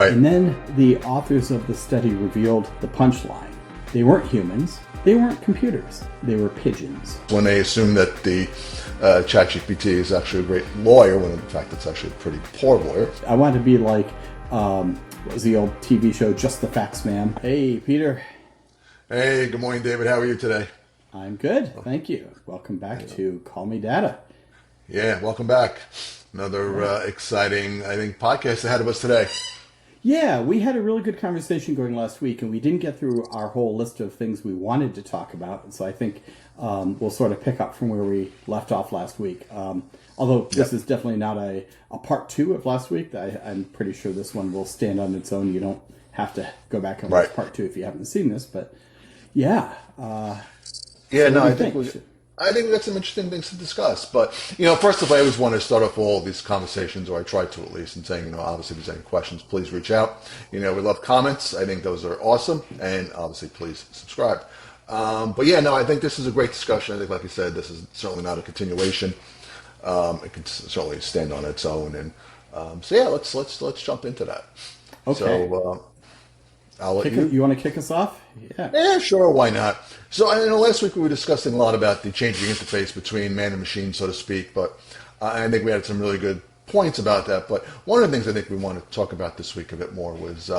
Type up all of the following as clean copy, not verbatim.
Right. And then the authors of the study revealed the punchline. They weren't humans. They weren't computers. They were pigeons. When they assume that the ChatGPT is actually a great lawyer, when in fact it's actually a pretty poor lawyer. I want to be like, what was the old TV show, Just the Facts Man? Hey, Peter. Hey, good morning, David. How are you today? I'm good. Thank you. Welcome back to Call Me Data. Yeah, welcome back. Another exciting, I think, podcast ahead of us today. Yeah, we had a really good conversation going last week, and we didn't get through our whole list of things we wanted to talk about. And so I think we'll sort of pick up from where we left off last week. Although this is definitely not a part two of last week. I'm pretty sure this one will stand on its own. You don't have to go back and watch part two if you haven't seen this. But yeah. I think we got some interesting things to discuss. But, first of all, I always want to start off all these conversations, or I try to at least, and saying, obviously, if there's any questions, please reach out. We love comments. I think those are awesome. And obviously, please subscribe. I think this is a great discussion. I think, like you said, this is certainly not a continuation. It can certainly stand on its own. And let's jump into that. Okay. So, I'll let you. You want to kick us off? Yeah, sure. Why not? So, last week we were discussing a lot about the changing interface between man and machine, so to speak. But I think we had some really good points about that. But one of the things I think we want to talk about this week a bit more was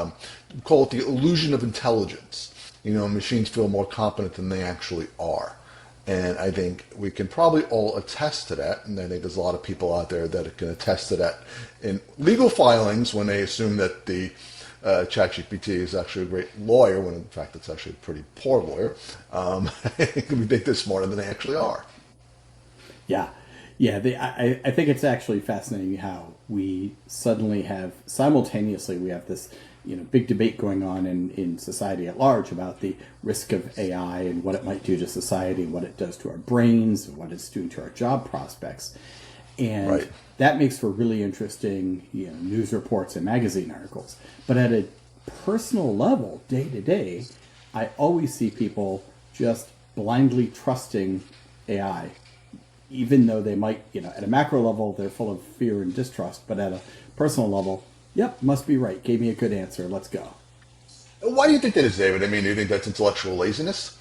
call it the illusion of intelligence. Machines feel more competent than they actually are. And I think we can probably all attest to that. And I think there's a lot of people out there that can attest to that in legal filings when they assume that the ChatGPT is actually a great lawyer, when in fact it's actually a pretty poor lawyer. We think they're smarter than they actually are. Yeah. I think it's actually fascinating how we suddenly have, simultaneously, we have this big debate going on in society at large about the risk of AI and what it might do to society, what it does to our brains, and what it's doing to our job prospects. And that makes for really interesting news reports and magazine articles. But at a personal level, day to day, I always see people just blindly trusting AI, even though they might, at a macro level, they're full of fear and distrust. But at a personal level, yep, must be right. Gave me a good answer. Let's go. Why do you think that is, David? Do you think that's intellectual laziness?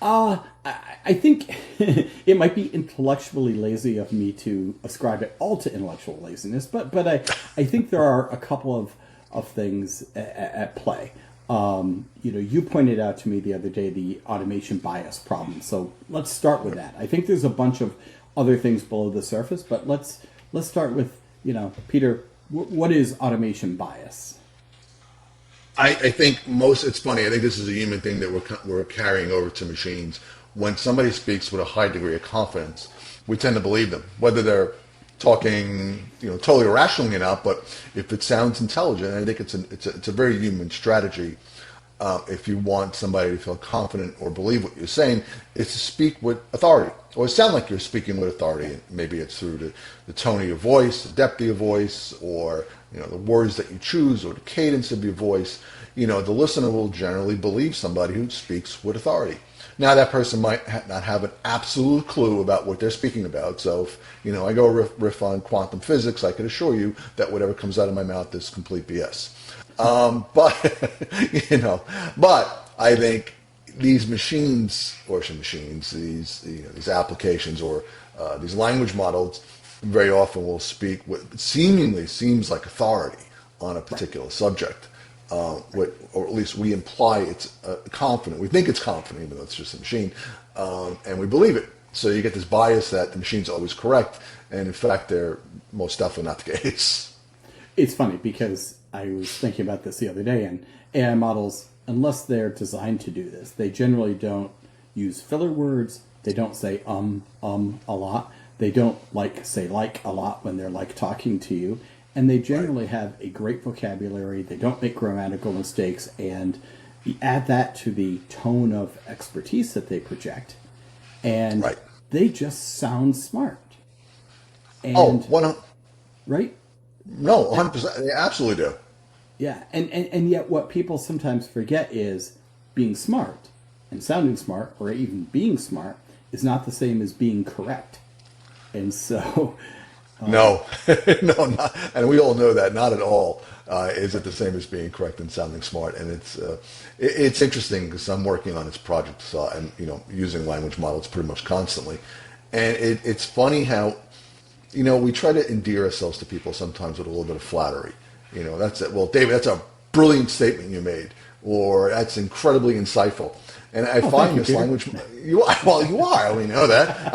I think it might be intellectually lazy of me to ascribe it all to intellectual laziness, but I think there are a couple of things at play. You pointed out to me the other day the automation bias problem. So let's start with that. I think there's a bunch of other things below the surface, but let's start with, Peter, what is automation bias? I think it's funny. I think this is a human thing that we're carrying over to machines. When somebody speaks with a high degree of confidence, we tend to believe them, whether they're talking, totally irrationally or not. But if it sounds intelligent, I think it's a very human strategy. If you want somebody to feel confident or believe what you're saying, is to speak with authority, or sound like you're speaking with authority. And maybe it's through the tone of your voice, the depth of your voice, or the words that you choose, or the cadence of your voice. The listener will generally believe somebody who speaks with authority. Now, that person might not have an absolute clue about what they're speaking about. So if, I go riff on quantum physics, I can assure you that whatever comes out of my mouth is complete BS. But I think these machines, these applications, or these language models, very often will speak what seemingly seems like authority on a particular subject. Or at least we imply it's confident. We think it's confident, even though it's just a machine, and we believe it. So you get this bias that the machine's always correct, and in fact, they're most definitely not the case. It's funny because I was thinking about this the other day, and AI models, unless they're designed to do this, they generally don't use filler words. They don't say a lot. They don't say a lot when they're talking to you. And they generally have a great vocabulary. They don't make grammatical mistakes. And you add that to the tone of expertise that they project, and they just sound smart. And, right? No, 100%. They absolutely do. Yeah, and yet what people sometimes forget is being smart and sounding smart, or even being smart, is not the same as being correct. And so No, no, not, and we all know that not at all. Is it the same as being correct and sounding smart? And it's interesting because I'm working on this project, so I'm using language models pretty much constantly, and it's funny how we try to endear ourselves to people sometimes with a little bit of flattery. That's it. Well, David, that's a brilliant statement you made, or that's incredibly insightful. And I find this language. You are. We know that.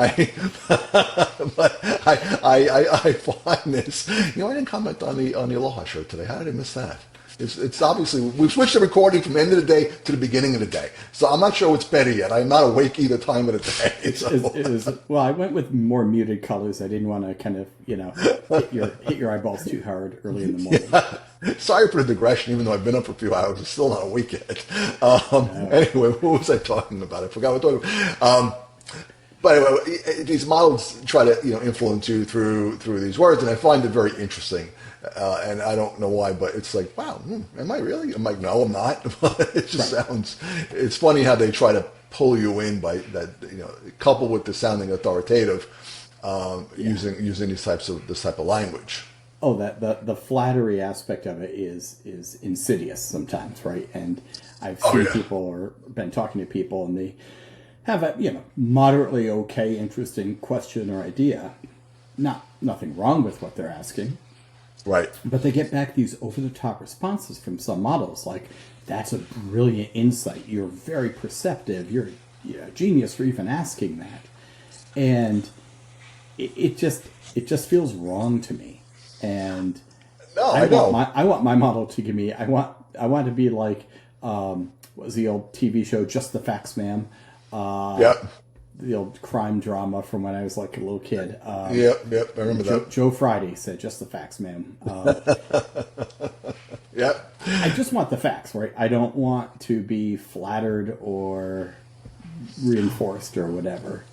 But I find this. I didn't comment on the Aloha show today. How did I miss that? It's obviously we've switched the recording from the end of the day to the beginning of the day. So I'm not sure it's better yet. I'm not awake either time of the day. So. Well, I went with more muted colors. I didn't want to kind of hit your eyeballs too hard early in the morning. Yeah. Sorry for the digression, even though I've been up for a few hours. I'm still not awake yet. Anyway, what was I talking about? I forgot what I was talking about. But anyway, these models try to influence you through these words, and I find it very interesting. And I don't know why, but it's like, wow, am I really? I'm like, no, I'm not. It just sounds. It's funny how they try to pull you in by that, coupled with the sounding authoritative, using this type of language. Oh, that the flattery aspect of it is insidious sometimes, right? And I've seen people or been talking to people, and they have a moderately okay, interesting question or idea. Nothing wrong with what they're asking, right? But they get back these over-the-top responses from some models, like, "That's a brilliant insight. You're very perceptive. You're a genius for even asking that," and it just feels wrong to me. And I want my model to give me. I want to be like what was the old TV show Just the Facts, Ma'am? The old crime drama from when I was like a little kid. Yep, I remember that. Joe Friday said, "Just the facts, ma'am." Yep. I just want the facts, right? I don't want to be flattered or reinforced or whatever.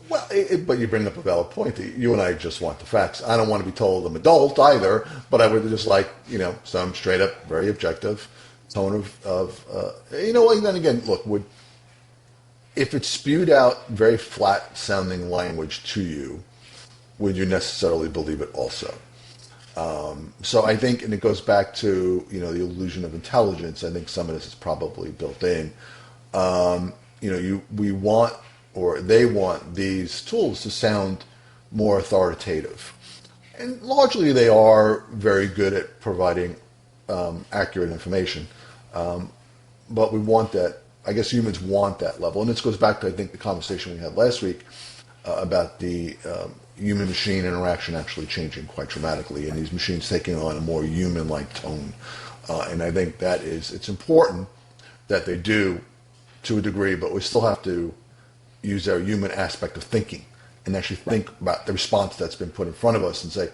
Well, but you bring up a valid point. You and I just want the facts. I don't want to be told I'm adult either, but I would just like, some straight up, very objective tone and then again, look, if it's spewed out very flat sounding language to you, would you necessarily believe it also? So I think, and it goes back to, the illusion of intelligence. I think some of this is probably built in. We want, or they want these tools to sound more authoritative. And largely they are very good at providing accurate information. But we want that, I guess humans want that level. And this goes back to, I think, the conversation we had last week about the human-machine interaction actually changing quite dramatically and these machines taking on a more human-like tone. And I think it's important that they do to a degree, but we still have to use our human aspect of thinking and actually think about the response that's been put in front of us and say,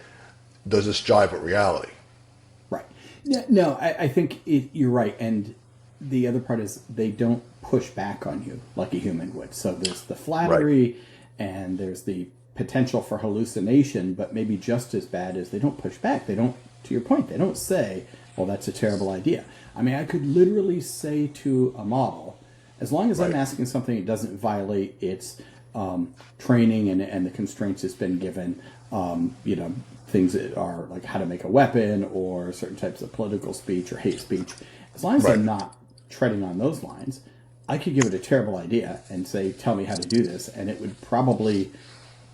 does this jive with reality? Right. Yeah, no, I think you're right. And the other part is they don't push back on you like a human would. So there's the flattery and there's the potential for hallucination, but maybe just as bad as they don't push back. They don't, to your point, they don't say, well, that's a terrible idea. I mean, I could literally say to a model, as long as I'm asking something that doesn't violate its training and the constraints it's been given, things that are like how to make a weapon or certain types of political speech or hate speech, as long as I'm not treading on those lines, I could give it a terrible idea and say, tell me how to do this, and it would probably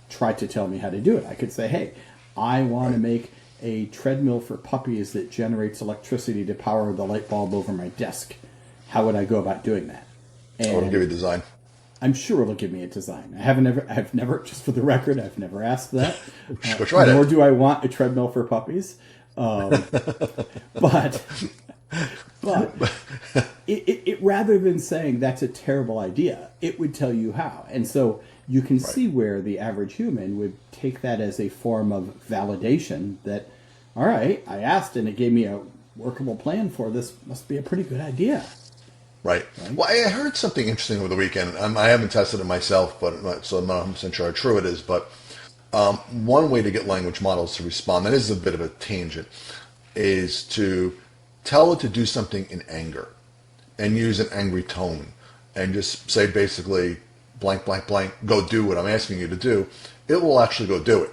try to tell me how to do it. I could say, hey, I want to make a treadmill for puppies that generates electricity to power the light bulb over my desk. How would I go about doing that? And it'll give you a design. I'm sure it'll give me a design. I've never, just for the record, I've never asked that. Go try nor it. do I want a treadmill for puppies. But it rather than saying that's a terrible idea, it would tell you how. And so you can see where the average human would take that as a form of validation that, all right, I asked and it gave me a workable plan for this. Must be a pretty good idea. Right. Well, I heard something interesting over the weekend. I haven't tested it myself, so I'm not 100% sure how true it is. But one way to get language models to respond, and this is a bit of a tangent, is to tell it to do something in anger and use an angry tone and just say basically, blank, blank, blank, go do what I'm asking you to do. It will actually go do it.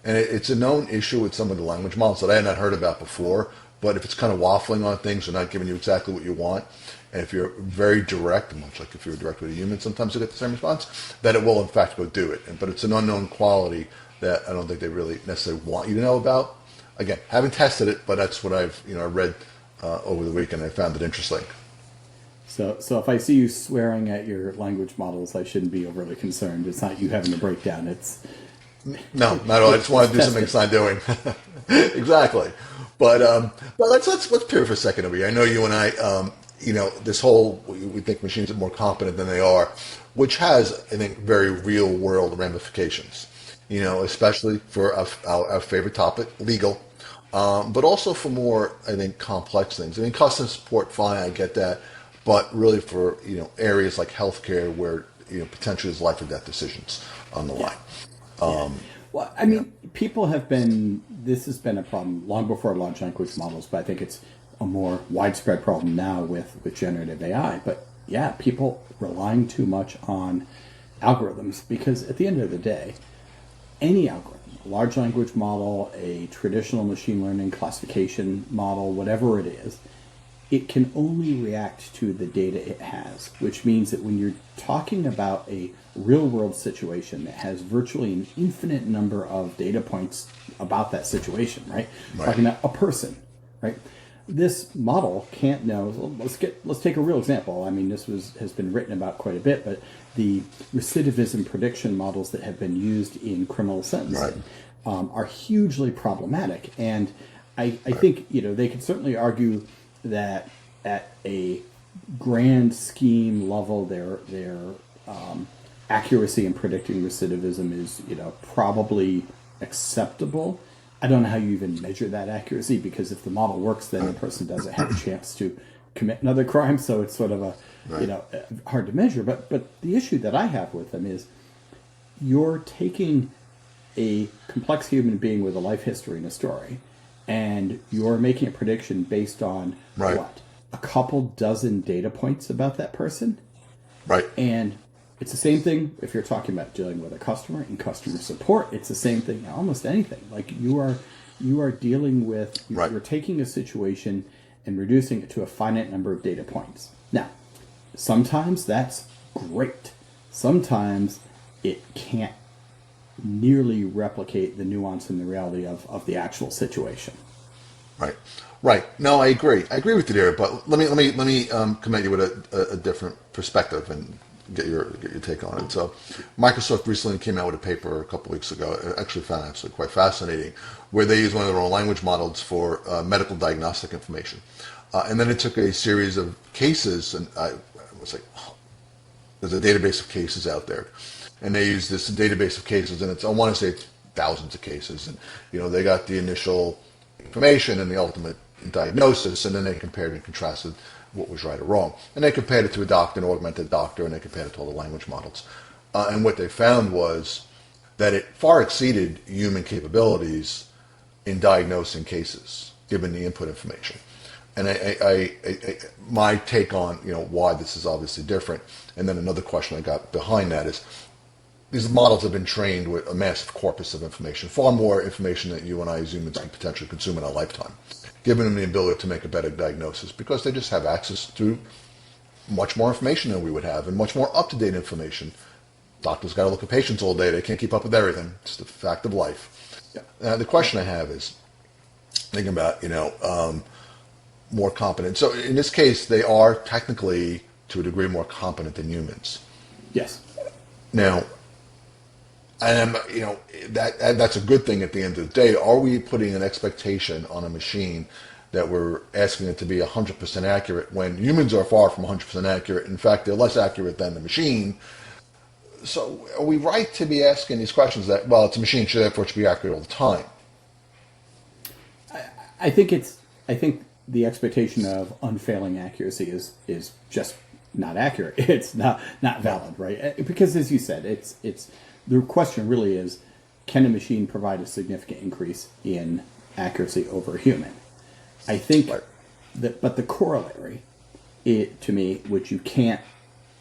And it's a known issue with some of the language models that I had not heard about before. But if it's kind of waffling on things or not giving you exactly what you want, and if you're very direct, much like if you're direct with a human, sometimes you get the same response, that it will in fact go do it. But it's an unknown quality that I don't think they really necessarily want you to know about. Again, haven't tested it, but that's what I've read over the weekend. I found it interesting. So if I see you swearing at your language models, I shouldn't be overly concerned. It's not you having a breakdown. It's no, not at all. I just want to do something it's not doing. Exactly. But let's pivot for a second over here. I know you and I, this whole we think machines are more competent than they are, which has, I think, very real world ramifications. Especially for our favorite topic, legal, but also for more, I think, complex things. I mean, customer support, fine, I get that, but really for areas like healthcare where potentially there's life or death decisions on the line. Well, I mean, this has been a problem long before large language models, but I think it's a more widespread problem now with generative AI. But yeah, people relying too much on algorithms because at the end of the day, any algorithm, a large language model, a traditional machine learning classification model, whatever it is, it can only react to the data it has, which means that when you're talking about a real-world situation that has virtually an infinite number of data points about that situation, right? Talking about a person, right? This model can't know. Let's take a real example. I mean, this has been written about quite a bit, but the recidivism prediction models that have been used in criminal sentencing are hugely problematic, and I think they could certainly argue that at a grand scheme level, their accuracy in predicting recidivism is probably acceptable. I don't know how you even measure that accuracy because if the model works, then the person doesn't have a chance to commit another crime. So it's sort of a hard to measure. But the issue that I have with them is you're taking a complex human being with a life history and a story, and you're making a prediction based on what? A couple dozen data points about that person? Right. And it's the same thing if you're talking about dealing with a customer in customer support. It's the same thing, almost anything. Like you are dealing with, you're taking a situation and reducing it to a finite number of data points. Now, sometimes that's great. Sometimes it can't nearly replicate the nuance and the reality of the actual situation. Right. No, I agree. I agree with you there. But let me come at you with a different perspective and get your take on it. So, Microsoft recently came out with a paper a couple weeks ago. I actually found it actually quite fascinating, where they used one of their own language models for medical diagnostic information, and then it took a series of cases, and I was like, there's a database of cases out there, and they use this database of cases, and I want to say it's thousands of cases, and they got the initial information and the ultimate diagnosis, and then they compared and contrasted what was right or wrong. And they compared it to a doctor, an augmented doctor, and they compared it to all the language models. And what they found was that it far exceeded human capabilities in diagnosing cases, given the input information. And my take on why this is obviously different, and then another question I got behind that is, these models have been trained with a massive corpus of information, far more information than you and I as humans can potentially consume in a lifetime, giving them the ability to make a better diagnosis because they just have access to much more information than we would have and much more up-to-date information. Doctors got to look at patients all day. They can't keep up with everything. It's the fact of life. Now, the question I have is thinking about, more competent. So in this case, they are technically, to a degree, more competent than humans. Yes. Now, and that's a good thing at the end of the day. Are we putting an expectation on a machine that we're asking it to be 100% accurate when humans are far from 100% accurate? In fact, they're less accurate than the machine. So are we right to be asking these questions that, well, it's a machine, so therefore it should be accurate all the time? I think the expectation of unfailing accuracy is just not accurate. It's not valid, right? Because as you said, it's the question really is, can a machine provide a significant increase in accuracy over a human? I think but the corollary, to me, which you can't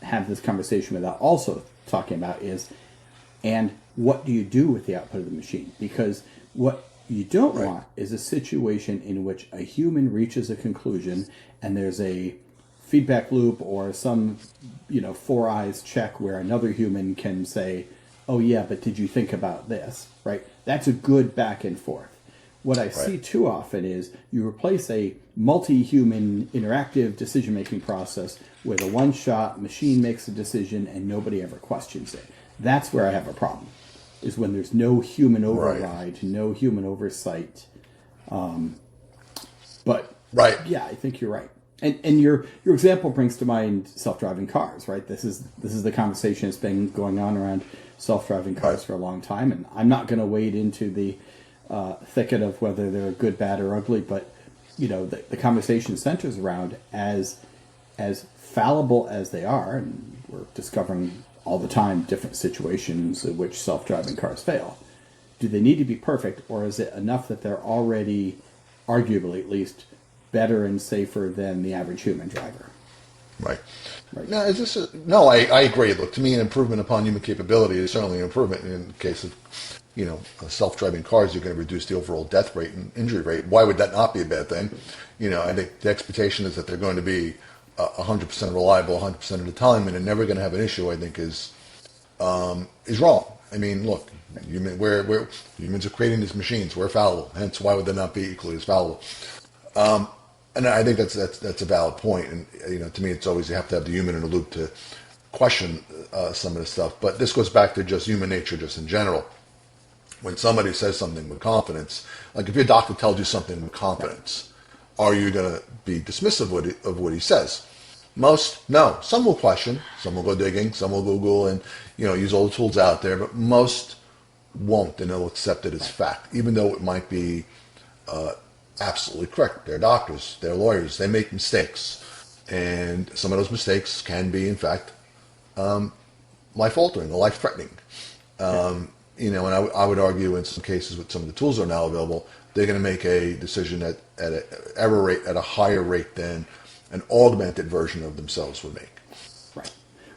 have this conversation without also talking about is, and what do you do with the output of the machine? Because what you don't Right. want is a situation in which a human reaches a conclusion and there's a feedback loop or some, four eyes check where another human can say, oh yeah, but did you think about this, right? That's a good back and forth. What I see too often is you replace a multi-human interactive decision-making process with a one-shot machine makes a decision and nobody ever questions it. That's where I have a problem, is when there's no human override, no human oversight. But Right. yeah, I think you're right. And your example brings to mind self-driving cars, right? This is the conversation that's been going on around self-driving cars for a long time, and I'm not going to wade into the thicket of whether they're good, bad, or ugly, but the conversation centers around as fallible as they are, and we're discovering all the time different situations in which self-driving cars fail. Do they need to be perfect, or is it enough that they're already, arguably at least, better and safer than the average human driver? Right. Right. Now, no, I agree. Look, to me, an improvement upon human capability is certainly an improvement. In the case of, self-driving cars, you're going to reduce the overall death rate and injury rate. Why would that not be a bad thing? I think the expectation is that they're going to be 100% reliable 100% of the time, and they're never going to have an issue, I think is wrong. I mean, look, humans are creating these machines. We're fallible. Hence, why would they not be equally as fallible? And I think that's a valid point. And to me, it's always you have to have the human in the loop to question some of this stuff. But this goes back to just human nature, just in general. When somebody says something with confidence, like if your doctor tells you something with confidence, are you going to be dismissive of what he says? Most, no. Some will question. Some will go digging. Some will Google and use all the tools out there. But most won't, and they'll accept it as fact, even though it might be absolutely correct. They're doctors, they're lawyers, they make mistakes. And some of those mistakes can be, in fact, life-altering or life-threatening. And I would argue in some cases with some of the tools that are now available, they're going to make a decision at an error rate at a higher rate than an augmented version of themselves would make.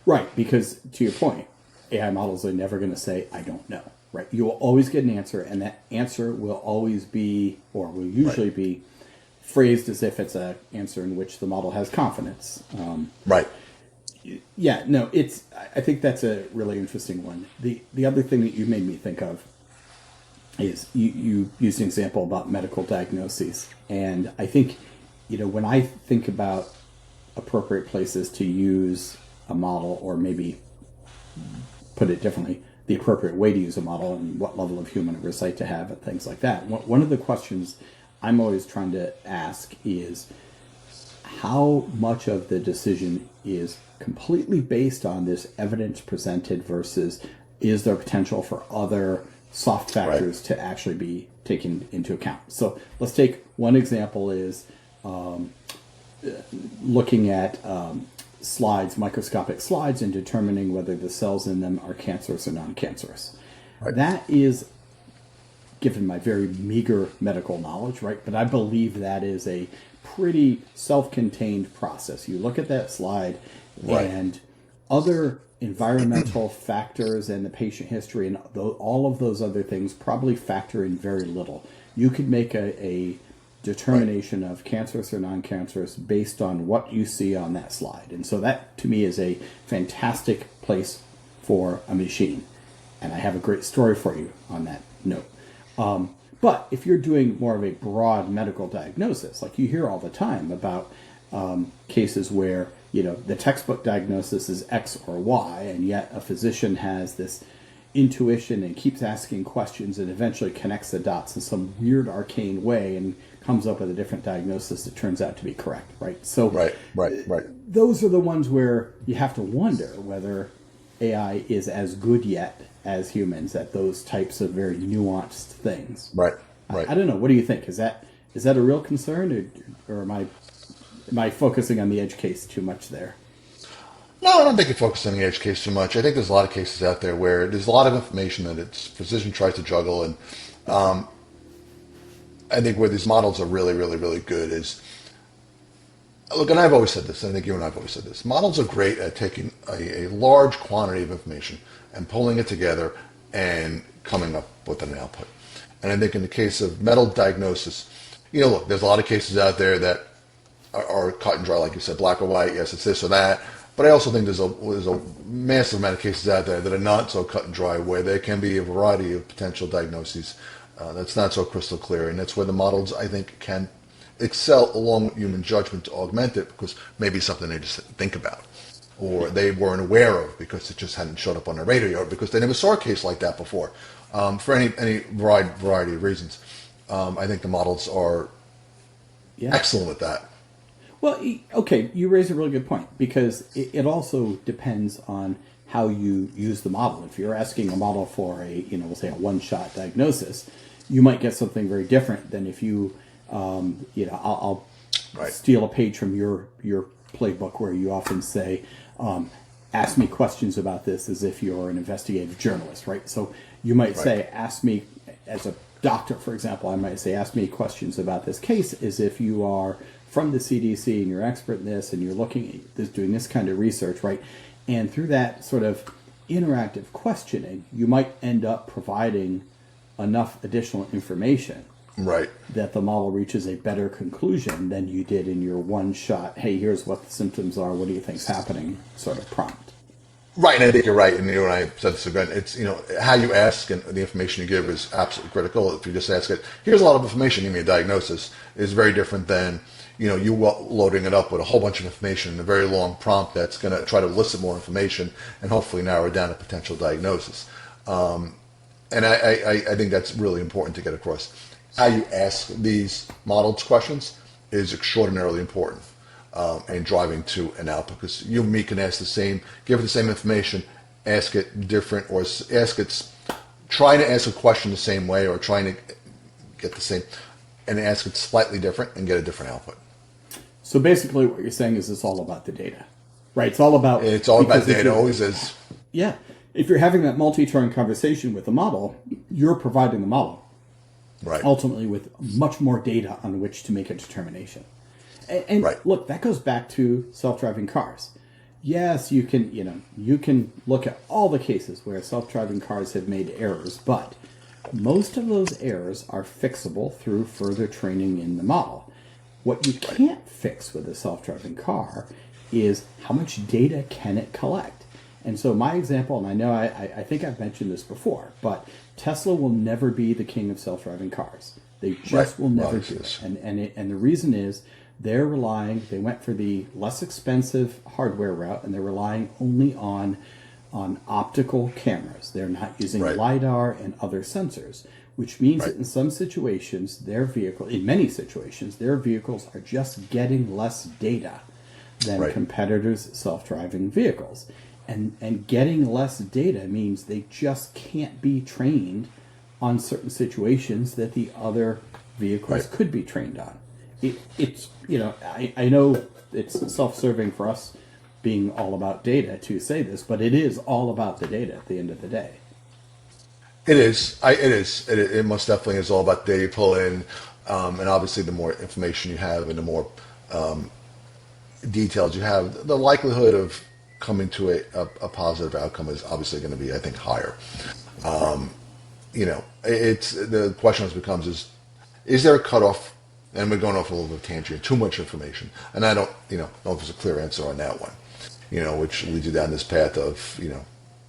Right, because to your point, AI models are never going to say, I don't know. Right, you will always get an answer, and that answer will always be, or will usually be, phrased as if it's an answer in which the model has confidence. Right. Yeah, no, I think that's a really interesting one. The other thing that you made me think of is you used an example about medical diagnoses, and I think when I think about appropriate places to use a model, or maybe put it differently, the appropriate way to use a model and what level of human oversight to have and things like that. One of the questions I'm always trying to ask is how much of the decision is completely based on this evidence presented versus is there potential for other soft factors to actually be taken into account. So let's take one example is looking at slides, microscopic slides, and determining whether the cells in them are cancerous or non-cancerous. Right. That is, given my very meager medical knowledge, right? But I believe that is a pretty self-contained process. You look at that slide, and other environmental factors and the patient history and all of those other things probably factor in very little. You could make a determination of cancerous or non-cancerous based on what you see on that slide. And so that, to me, is a fantastic place for a machine. And I have a great story for you on that note. But if you're doing more of a broad medical diagnosis, like you hear all the time about cases where, the textbook diagnosis is X or Y, and yet a physician has this intuition and keeps asking questions and eventually connects the dots in some weird arcane way and comes up with a different diagnosis that turns out to be correct, right? So right. Those are the ones where you have to wonder whether AI is as good yet as humans at those types of very nuanced things. Right. I don't know. What do you think? Is that a real concern, or am I focusing on the edge case too much there? No, I don't think you focus on the edge case too much. I think there's a lot of cases out there where there's a lot of information that its physician tries to juggle, and I think where these models are really, really, really good is, look, and I've always said this, and I think you and I have always said this, models are great at taking a large quantity of information and pulling it together and coming up with an output. And I think in the case of mental diagnosis, look, there's a lot of cases out there that are cut and dry, like you said, black or white. Yes, it's this or that. But I also think there's a massive amount of cases out there that are not so cut and dry, where there can be a variety of potential diagnoses that's not so crystal clear, and that's where the models, I think, can excel along with human judgment to augment it, because maybe something they just didn't think about, or they weren't aware of because it just hadn't showed up on their radar, or because they never saw a case like that before. For any variety of reasons, I think the models are excellent at that. Well, okay, you raise a really good point, because it also depends on how you use the model. If you're asking a model for we'll say a one-shot diagnosis, you might get something very different than if you, I'll steal a page from your playbook where you often say, ask me questions about this as if you're an investigative journalist, right? So you might say, ask me, as a doctor, for example, I might say, ask me questions about this case as if you are from the CDC and you're expert in this and you're looking at this, doing this kind of research, right? And through that sort of interactive questioning, you might end up providing enough additional information that the model reaches a better conclusion than you did in your one-shot, hey, here's what the symptoms are, what do you think's happening sort of prompt. Right, and I think you're right. And and I said this again. It's how you ask and the information you give is absolutely critical. If you just ask it, here's a lot of information, give me a diagnosis, is very different than you loading it up with a whole bunch of information in a very long prompt that's going to try to elicit more information and hopefully narrow down a potential diagnosis. And I think that's really important to get across. How you ask these models questions is extraordinarily important. And driving to an output, because you and me can ask give it the same information, ask it different, or trying to ask a question the same way, or trying to get the same, and ask it slightly different and get a different output. So basically what you're saying is it's all about the data, right? It's all about data, always is. Yeah. If you're having that multi-turn conversation with the model, you're providing the model. Right. Ultimately with much more data on which to make a determination. And look, that goes back to self-driving cars. Yes, you can look at all the cases where self-driving cars have made errors, but most of those errors are fixable through further training in the model. What you can't fix with a self-driving car is how much data can it collect. And so my example, and I know I think I've mentioned this before, but Tesla will never be the king of self-driving cars. They just will never do it. And the reason is, they went for the less expensive hardware route, and they're relying only on optical cameras. They're not using LiDAR and other sensors, which means that in some situations, in many situations, their vehicles are just getting less data than competitors' self-driving vehicles. And getting less data means they just can't be trained on certain situations that the other vehicles could be trained on. It's I know it's self-serving for us being all about data to say this, but it is all about the data at the end of the day. It is. It most definitely is all about the data you pull in, and obviously the more information you have and the more details you have, the likelihood of coming to a positive outcome is obviously going to be, I think, higher. It's the question always becomes is there a cutoff? And we're going off a little bit of tangent, too much information. And I don't, know if there's a clear answer on that one, which leads you down this path of,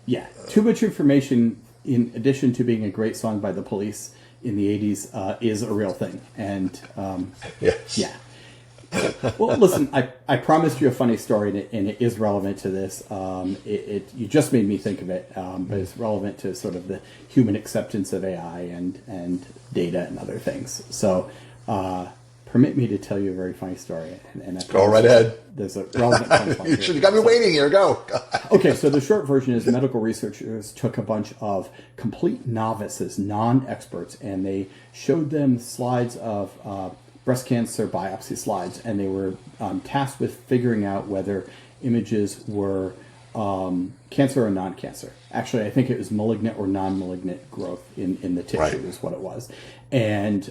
Yeah, too much information, in addition to being a great song by the Police in the 80s, is a real thing. And, yes. Yeah. Well, listen, I promised you a funny story, and it is relevant to this. You just made me think of it, but it's relevant to sort of the human acceptance of AI and data and other things. So, permit me to tell you a very funny story. And go right ahead. There's a relevant point. You should have got me waiting here. Go. Okay, so the short version is medical researchers took a bunch of complete novices, non-experts, and they showed them slides of breast cancer biopsy slides, and they were tasked with figuring out whether images were cancer or non-cancer. Actually, I think it was malignant or non-malignant growth in the tissue is what it was. And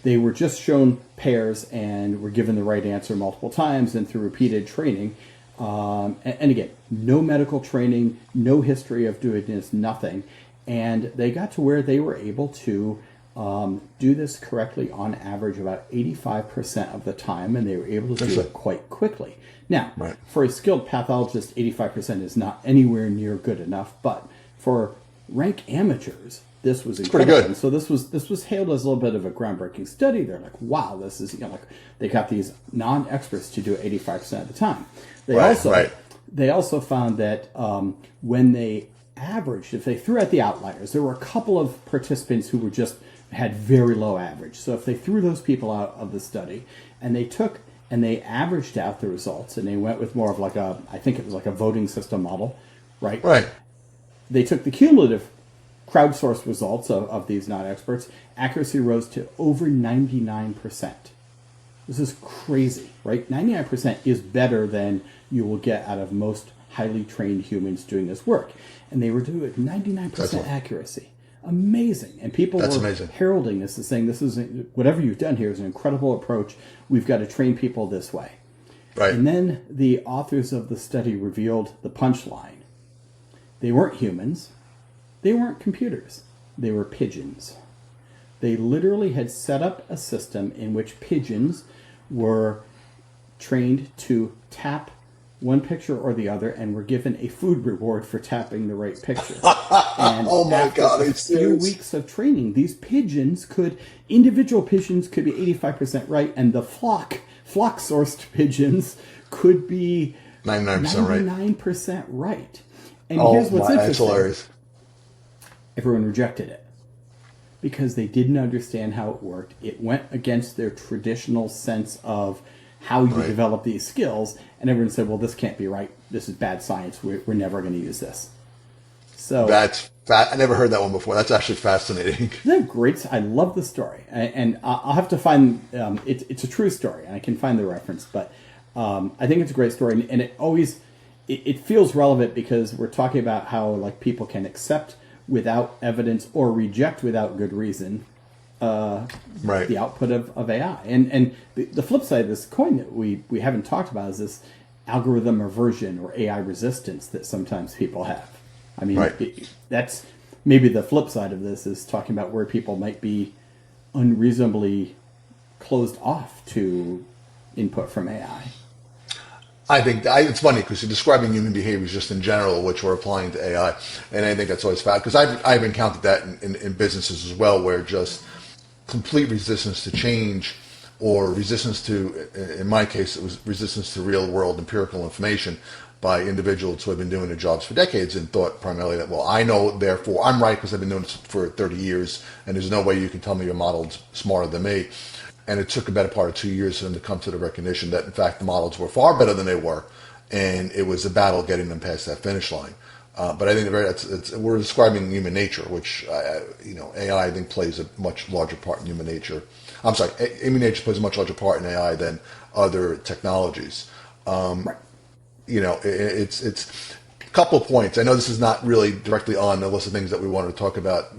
they were just shown pairs and were given the right answer multiple times, and through repeated training. And again, no medical training, no history of doing this, nothing. And they got to where they were able to do this correctly on average about 85% of the time, and they were able to do it quite quickly. Now, for a skilled pathologist, 85% is not anywhere near good enough, but for rank amateurs, this was incredible. Pretty good. And so this was hailed as a little bit of a groundbreaking study. They're like, wow, this is, like they got these non-experts to do it 85% of the time. They also found that when they averaged, if they threw out the outliers, there were a couple of participants who had very low average. So if they threw those people out of the study and they averaged out the results, and they went with more of I think it was like a voting system model, right? Right. They took the cumulative crowdsourced results of these non-experts. Accuracy rose to over 99%. This is crazy, right? 99% is better than you will get out of most highly trained humans doing this work. And they were doing 99% accuracy. Amazing. And people were heralding this and saying, this is whatever you've done here is an incredible approach. We've got to train people this way. Right. And then the authors of the study revealed the punchline. They weren't humans. They weren't computers. They were pigeons. They literally had set up a system in which pigeons were trained to tap one picture or the other, and were given a food reward for tapping the right picture. And oh my God! A few weeks of training, these individual pigeons could be 85% right, and the flock-sourced pigeons could be 99% right. And here's what's interesting: that's hilarious. Everyone rejected it because they didn't understand how it worked. It went against their traditional sense of how you develop these skills, and everyone said, well, this can't be right. This is bad science. We're never going to use this. So I never heard that one before. That's actually fascinating. Isn't that great? I love the story. And I'll have to find, it's a true story, and I can find the reference, but I think it's a great story, and it always, it feels relevant because we're talking about how people can accept without evidence or reject without good reason the output of AI. And the flip side of this coin that we haven't talked about is this algorithm aversion or AI resistance that sometimes people have. I mean, that's maybe the flip side of this is talking about where people might be unreasonably closed off to input from AI. I think it's funny because you're describing human behaviors just in general, which we're applying to AI, and I think that's always fact because I've encountered that in businesses as well, where just complete resistance to change, or resistance to, in my case, it was resistance to real world empirical information by individuals who have been doing their jobs for decades and thought primarily that, well, I know, therefore I'm right because I've been doing this for 30 years, and there's no way you can tell me your model's smarter than me. And it took a better part of 2 years for them to come to the recognition that, in fact, the models were far better than they were, and it was a battle getting them past that finish line. But I think we're describing human nature, which AI I think plays a much larger part in human nature. I'm sorry, human nature plays a much larger part in AI than other technologies. It's a couple of points. I know this is not really directly on the list of things that we wanted to talk about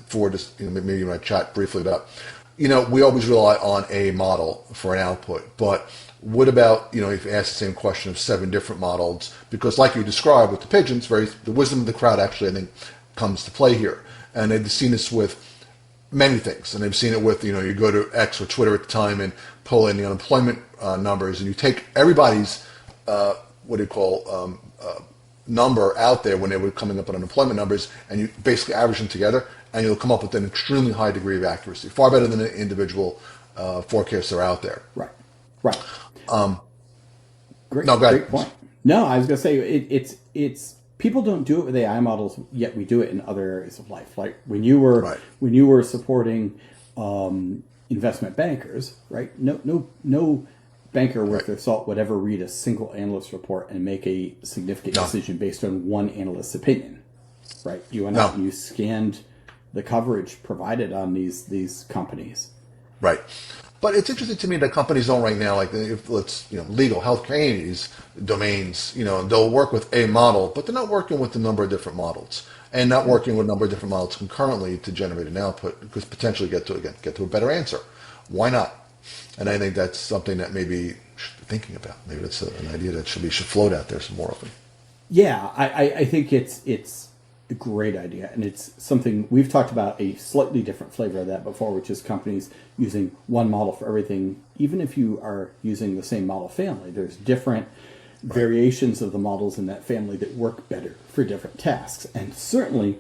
for just maybe when I chat briefly about. We always rely on a model for an output, but what about, if you ask the same question of 7 different models, because like you described with the pigeons, the wisdom of the crowd actually, I think, comes to play here. And they've seen this with many things, and they've seen it with, you go to X or Twitter at the time and pull in the unemployment numbers, and you take everybody's, number out there when they were coming up with unemployment numbers, and you basically average them together, and you'll come up with an extremely high degree of accuracy, far better than the individual forecasts that are out there. Right. Great point. No, I was going to say it's people don't do it with AI models, yet we do it in other areas of life. Like when you were supporting investment bankers, right? No banker worth their salt would ever read a single analyst report and make a significant decision based on one analyst's opinion, right? You went out and you scanned the coverage provided on these companies. Right. But it's interesting to me that companies don't right now, like if legal, healthcare domains, they'll work with a model, but they're not working with a number of different models and not working with a number of different models concurrently to generate an output because potentially get to a better answer. Why not? And I think that's something that maybe should be thinking about. Maybe that's an idea that should float out there some more often. Yeah, I think it's a great idea, and it's something we've talked about, a slightly different flavor of that before, which is companies using one model for everything. Even if you are using the same model family, there's different variations of the models in that family that work better for different tasks. And certainly,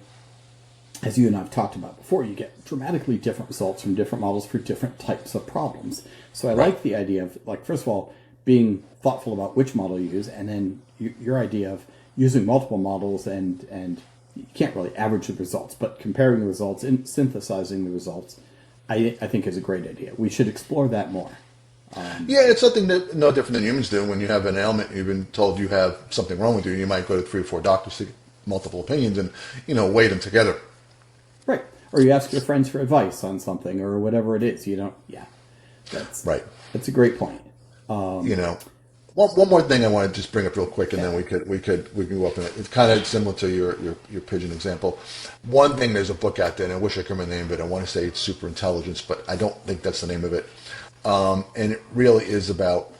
as you and I've talked about before, you get dramatically different results from different models for different types of problems. So I like the idea of, like, first of all, being thoughtful about which model you use, and then your idea of using multiple models, and you can't really average the results, but comparing the results and synthesizing the results, I think is a great idea. We should explore that more. Yeah, it's something that no different than humans do. When you have an ailment, you've been told you have something wrong with you, you might go to 3 or 4 doctors to get multiple opinions and, weigh them together. Right. Or you ask your friends for advice on something or whatever it is. You don't, that's right. That's a great point. One more thing I want to just bring up real quick, and then we can go up in it. It's kind of similar to your pigeon example. One thing, there's a book out there, and I wish I could remember the name of it. I want to say it's Super Intelligence, but I don't think that's the name of it. And it really is about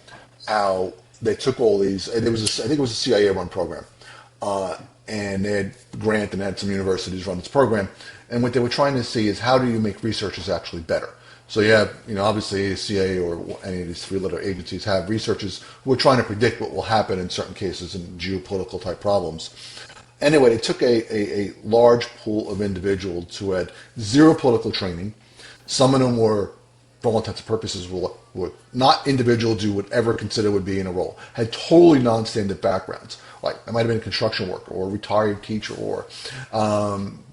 how they took all these. I think it was a CIA run program, and they had Grant and had some universities run this program. And what they were trying to see is, how do you make researchers actually better? So you have, obviously CIA or any of these 3-letter agencies have researchers who are trying to predict what will happen in certain cases in geopolitical type problems. Anyway, they took a large pool of individuals who had zero political training. Some of them were, for all intents and purposes, were not individuals you would ever consider would be in a role, had totally non-standard backgrounds. Like, I might have been a construction worker or a retired teacher or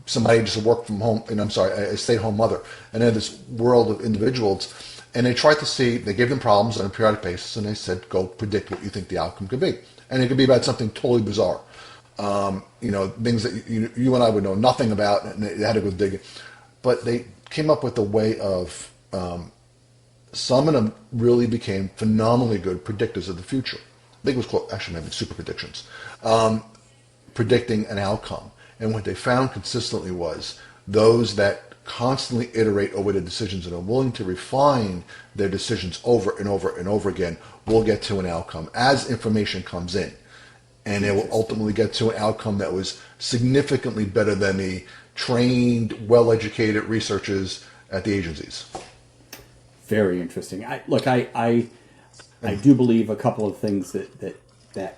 somebody just worked from home, a stay-at-home mother. And they had this world of individuals, and they tried to see, they gave them problems on a periodic basis, and they said, go predict what you think the outcome could be. And it could be about something totally bizarre. Things that you and I would know nothing about, and they had to go digging. But they came up with a way of, some of them really became phenomenally good predictors of the future. I think it was called, actually maybe super predictions, predicting an outcome. And what they found consistently was those that constantly iterate over their decisions and are willing to refine their decisions over and over and over again will get to an outcome as information comes in. And it will ultimately get to an outcome that was significantly better than the trained, well-educated researchers at the agencies. Very interesting. I do believe a couple of things that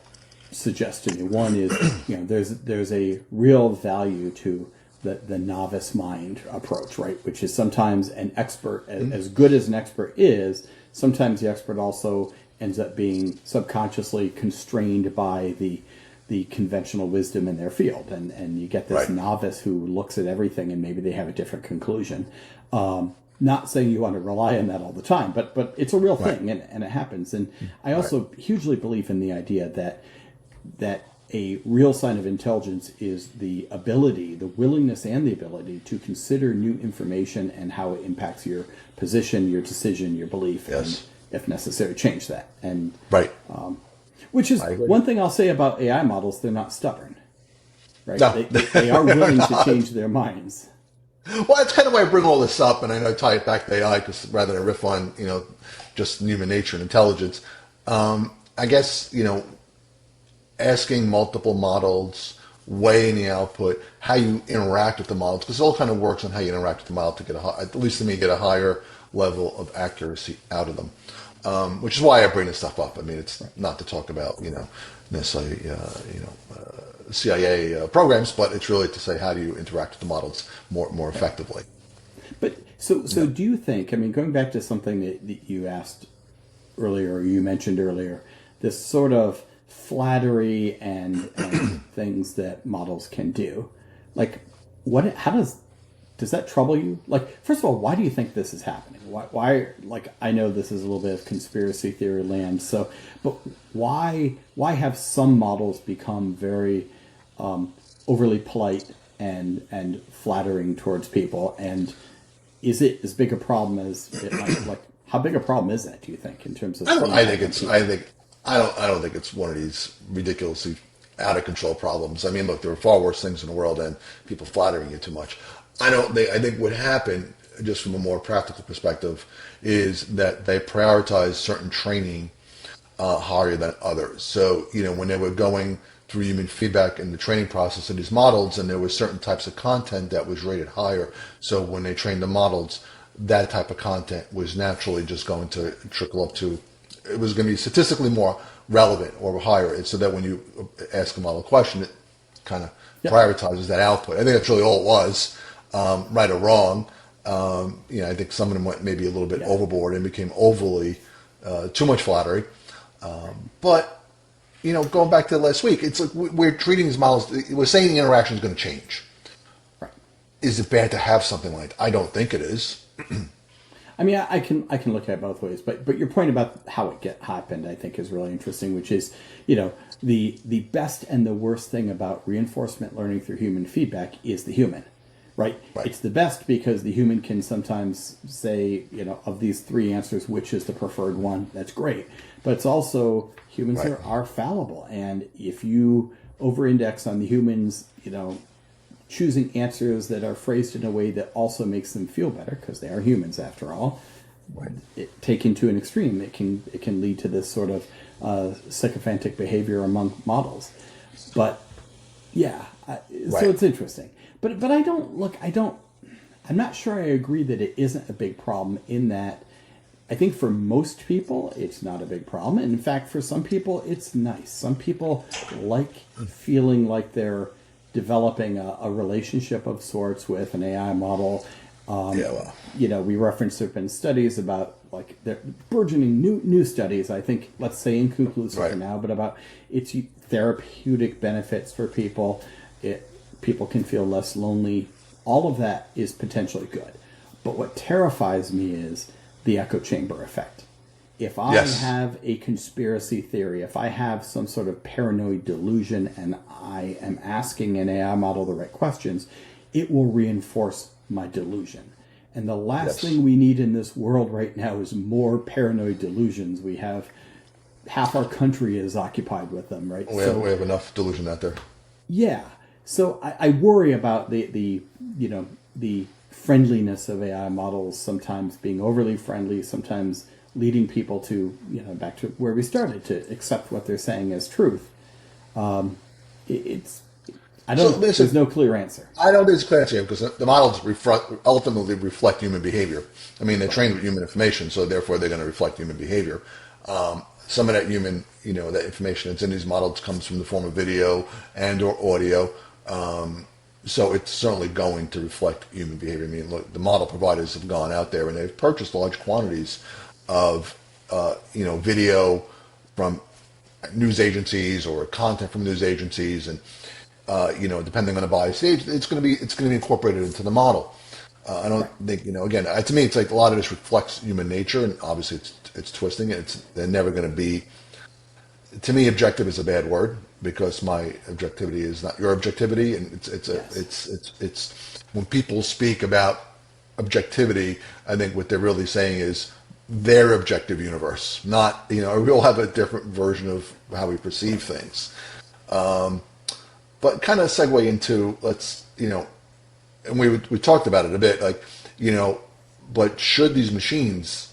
suggest to me. One is, there's a real value to the novice mind approach, right? Which is sometimes an expert, as good as an expert is, sometimes the expert also ends up being subconsciously constrained by the conventional wisdom in their field. And you get this novice who looks at everything and maybe they have a different conclusion. Not saying you want to rely on that all the time, but it's a real thing, and it happens. And I also hugely believe in the idea that a real sign of intelligence is the ability, the willingness and the ability to consider new information and how it impacts your position, your decision, your belief, and if necessary, change that. And which is one thing I'll say about AI models: they're not stubborn, right? No. They are willing to change their minds. Well, that's kind of why I bring all this up, and I know I tie it back to AI because rather than riff on just human nature and intelligence, I guess asking multiple models, weighing the output, how you interact with the models, because it all kind of works on how you interact with the model to get at least to me, get a higher level of accuracy out of them. Which is why I bring this stuff up. I mean, it's not to talk about necessarily CIA programs, but it's really to say, how do you interact with the models more effectively. But so do you think? I mean, going back to something that you asked earlier, or you mentioned earlier, this sort of flattery and things that models can do, like how does that trouble you? Like, first of all, why do you think this is happening? Why like, I know this is a little bit of conspiracy theory land, but why have some models become very overly polite and flattering towards people? And is it as big a problem as it might, like, how big a problem is that, do you think, in terms of? I don't think it's one of these ridiculously out of control problems. I mean, look, there are far worse things in the world than people flattering you too much. I think what happened, just from a more practical perspective, is that they prioritize certain training higher than others. So, when they were going through human feedback in the training process of these models, and there were certain types of content that was rated higher. So when they trained the models, that type of content was naturally just going to trickle up to, it was going to be statistically more relevant or higher. And so that when you ask a model a question, it kind of prioritizes that output. I think that's really all it was, right or wrong. I think some of them went maybe a little bit overboard and became overly too much flattery. But going back to last week, it's like we're treating these models. We're saying the interaction is going to change. Right. Is it bad to have something like that? I don't think it is. I mean, I can look at it both ways, but your point about how it happened, I think, is really interesting. Which is, the best and the worst thing about reinforcement learning through human feedback is the human. Right? It's the best because the human can sometimes say, of these three answers, which is the preferred one. That's great. But it's also, humans are fallible. And if you over-index on the humans, choosing answers that are phrased in a way that also makes them feel better, because they are humans after all, taken to an extreme, it can lead to this sort of sycophantic behavior among models. But so it's interesting. But I'm not sure I agree that it isn't a big problem, in that I think for most people it's not a big problem. And in fact, for some people it's nice. Some people like feeling like they're developing a relationship of sorts with an AI model. We referenced there have been studies about, like, the burgeoning new studies, I think, let's say inconclusive for now, but about its therapeutic benefits for people. People can feel less lonely. All of that is potentially good. But what terrifies me is the echo chamber effect. If I have a conspiracy theory, if I have some sort of paranoid delusion and I am asking an AI model the right questions, it will reinforce my delusion. And the last thing we need in this world right now is more paranoid delusions. We have half our country is occupied with them, right? We have enough delusion out there. Yeah. So I worry about the friendliness of AI models sometimes being overly friendly, sometimes leading people to, back to where we started, to accept what they're saying as truth. There's no clear answer. I don't think there's a clear answer, because the models ultimately reflect human behavior. I mean, they're trained with human information, so therefore they're going to reflect human behavior. Some of that human, that information that's in these models comes from the form of video and or audio. So it's certainly going to reflect human behavior. I mean, look, the model providers have gone out there and they've purchased large quantities of, video from news agencies or content from news agencies, and depending on the bias stage, it's going to be incorporated into the model. I don't think, again, to me, it's like a lot of this reflects human nature, and obviously it's twisting it. They're never going to be. To me, objective is a bad word, because my objectivity is not your objectivity, and it's when people speak about objectivity, I think what they're really saying is their objective universe, not, we all have a different version of how we perceive things. But kind of segue into, and we talked about it a bit, but should these machines,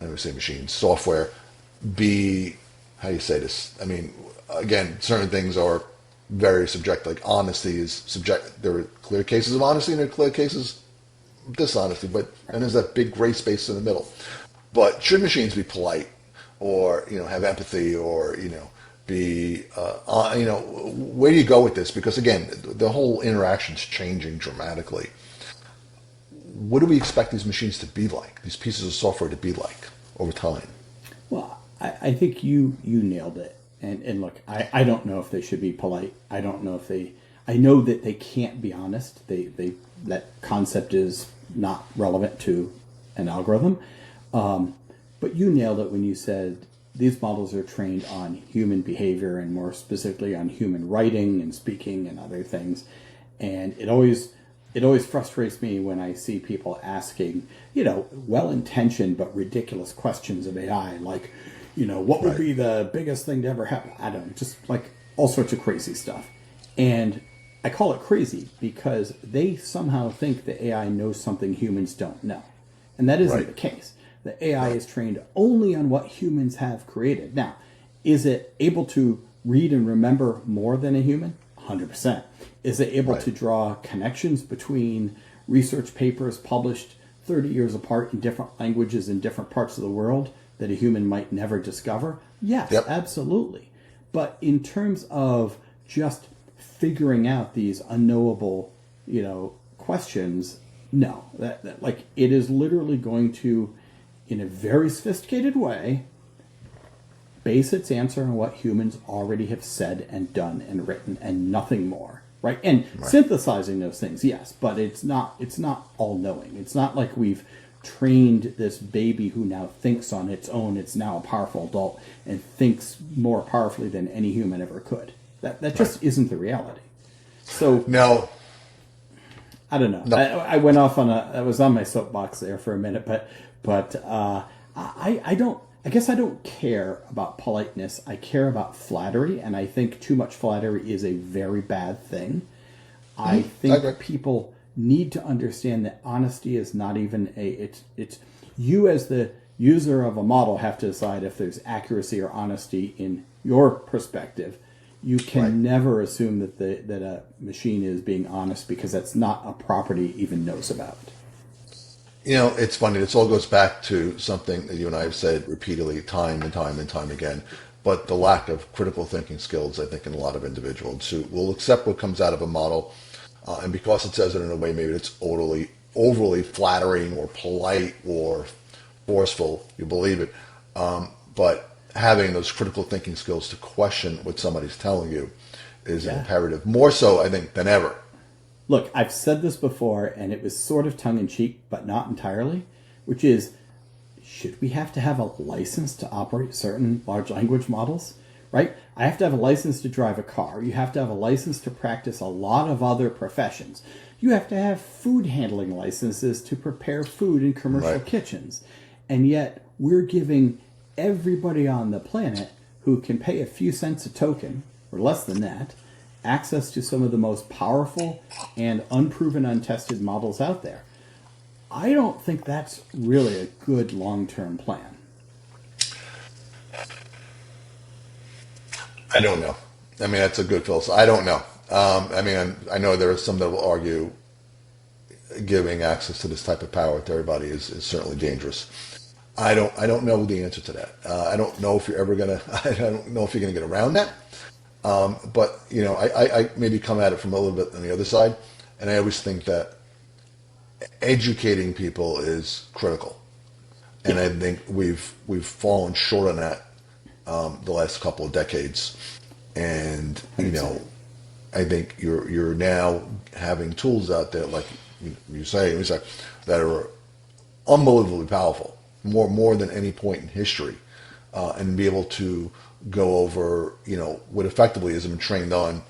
I would say machines, software, be, how do you say this? I mean, again, certain things are very subjective. Like honesty is subjective. There are clear cases of honesty and there are clear cases of dishonesty. And there's that big gray space in the middle. But should machines be polite, or have empathy, or be where do you go with this? Because again, the whole interaction's changing dramatically. What do we expect these machines to be like? These pieces of software to be like over time? Well, I think you nailed it. And look, I don't know if they should be polite. I don't know if I know that they can't be honest. That concept is not relevant to an algorithm. But you nailed it when you said these models are trained on human behavior, and more specifically on human writing and speaking and other things. And it always frustrates me when I see people asking, well-intentioned but ridiculous questions of AI, like, what would be the biggest thing to ever happen? I don't know, just like all sorts of crazy stuff. And I call it crazy because they somehow think the AI knows something humans don't know. And that isn't the case. The AI is trained only on what humans have created. Now, is it able to read and remember more than a human? 100%. Is it able Right. to draw connections between research papers published 30 years apart in different languages in different parts of the world that a human might never discover? Yes, Yep. absolutely. But in terms of just figuring out these unknowable, questions, no. That like it is literally going to, in a very sophisticated way, base its answer on what humans already have said and done and written and nothing more, right? And synthesizing those things, yes, but it's not all knowing. It's not like we've trained this baby who now thinks on its own. It's now a powerful adult and thinks more powerfully than any human ever could. That just isn't the reality. So No. I don't know. No. I went off on I was on my soapbox there for a minute, but I don't. I guess I don't care about politeness. I care about flattery, and I think too much flattery is a very bad thing. I think agree. people need to understand that honesty is not even it's you as the user of a model have to decide if there's accuracy or honesty in your perspective. You can never assume that a machine is being honest, because that's not a property it even knows about. It's funny. This all goes back to something that you and I have said repeatedly, time and time and time again, but the lack of critical thinking skills, I think, in a lot of individuals who will accept what comes out of a model, and because it says it in a way maybe it's overly flattering or polite or forceful, you believe it. But having those critical thinking skills to question what somebody's telling you is imperative, more so, I think, than ever. Look, I've said this before, and it was sort of tongue-in-cheek, but not entirely, which is, should we have to have a license to operate certain large language models? Right? I have to have a license to drive a car. You have to have a license to practice a lot of other professions. You have to have food handling licenses to prepare food in commercial kitchens. And yet, we're giving everybody on the planet who can pay a few cents a token, or less than that, access to some of the most powerful and unproven, untested models out there. I don't think that's really a good long-term plan. I don't know. I mean, that's a good philosophy. I don't know. I know there are some that will argue giving access to this type of power to everybody is certainly dangerous. I don't know the answer to that. I don't know if you're ever gonna. I don't know if you're gonna get around that. But I maybe come at it from a little bit on the other side, and I always think that educating people is critical, and I think we've fallen short on that the last couple of decades, and I think you're now having tools out there like you say that are unbelievably powerful, more than any point in history, and be able to go over what effectively has been trained on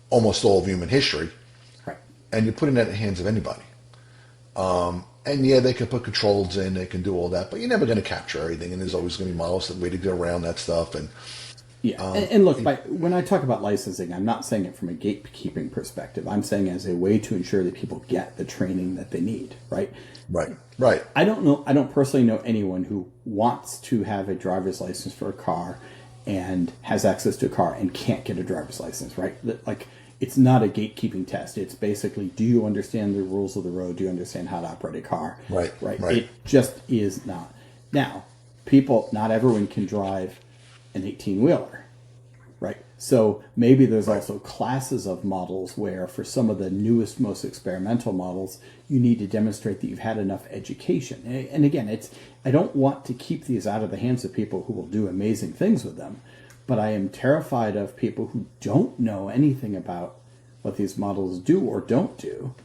almost all of human history, Right. and you're putting that in the hands of anybody. And yeah, they can put controls in, they can do all that, but you're never going to capture everything, and there's always going to be models that way to get around that stuff. And and look, when I talk about licensing, I'm not saying it from a gatekeeping perspective. I'm saying as a way to ensure that people get the training that they need, right? Right. I don't personally know anyone who wants to have a driver's license for a car and has access to a car and can't get a driver's license, right? Like, it's not a gatekeeping test. It's basically, do you understand the rules of the road? Do you understand how to operate a car? Right. It just is not. Now, not everyone can drive an 18-wheeler, right? So maybe there's also classes of models where for some of the newest, most experimental models, you need to demonstrate that you've had enough education. And again, I don't want to keep these out of the hands of people who will do amazing things with them, but I am terrified of people who don't know anything about what these models do or don't do,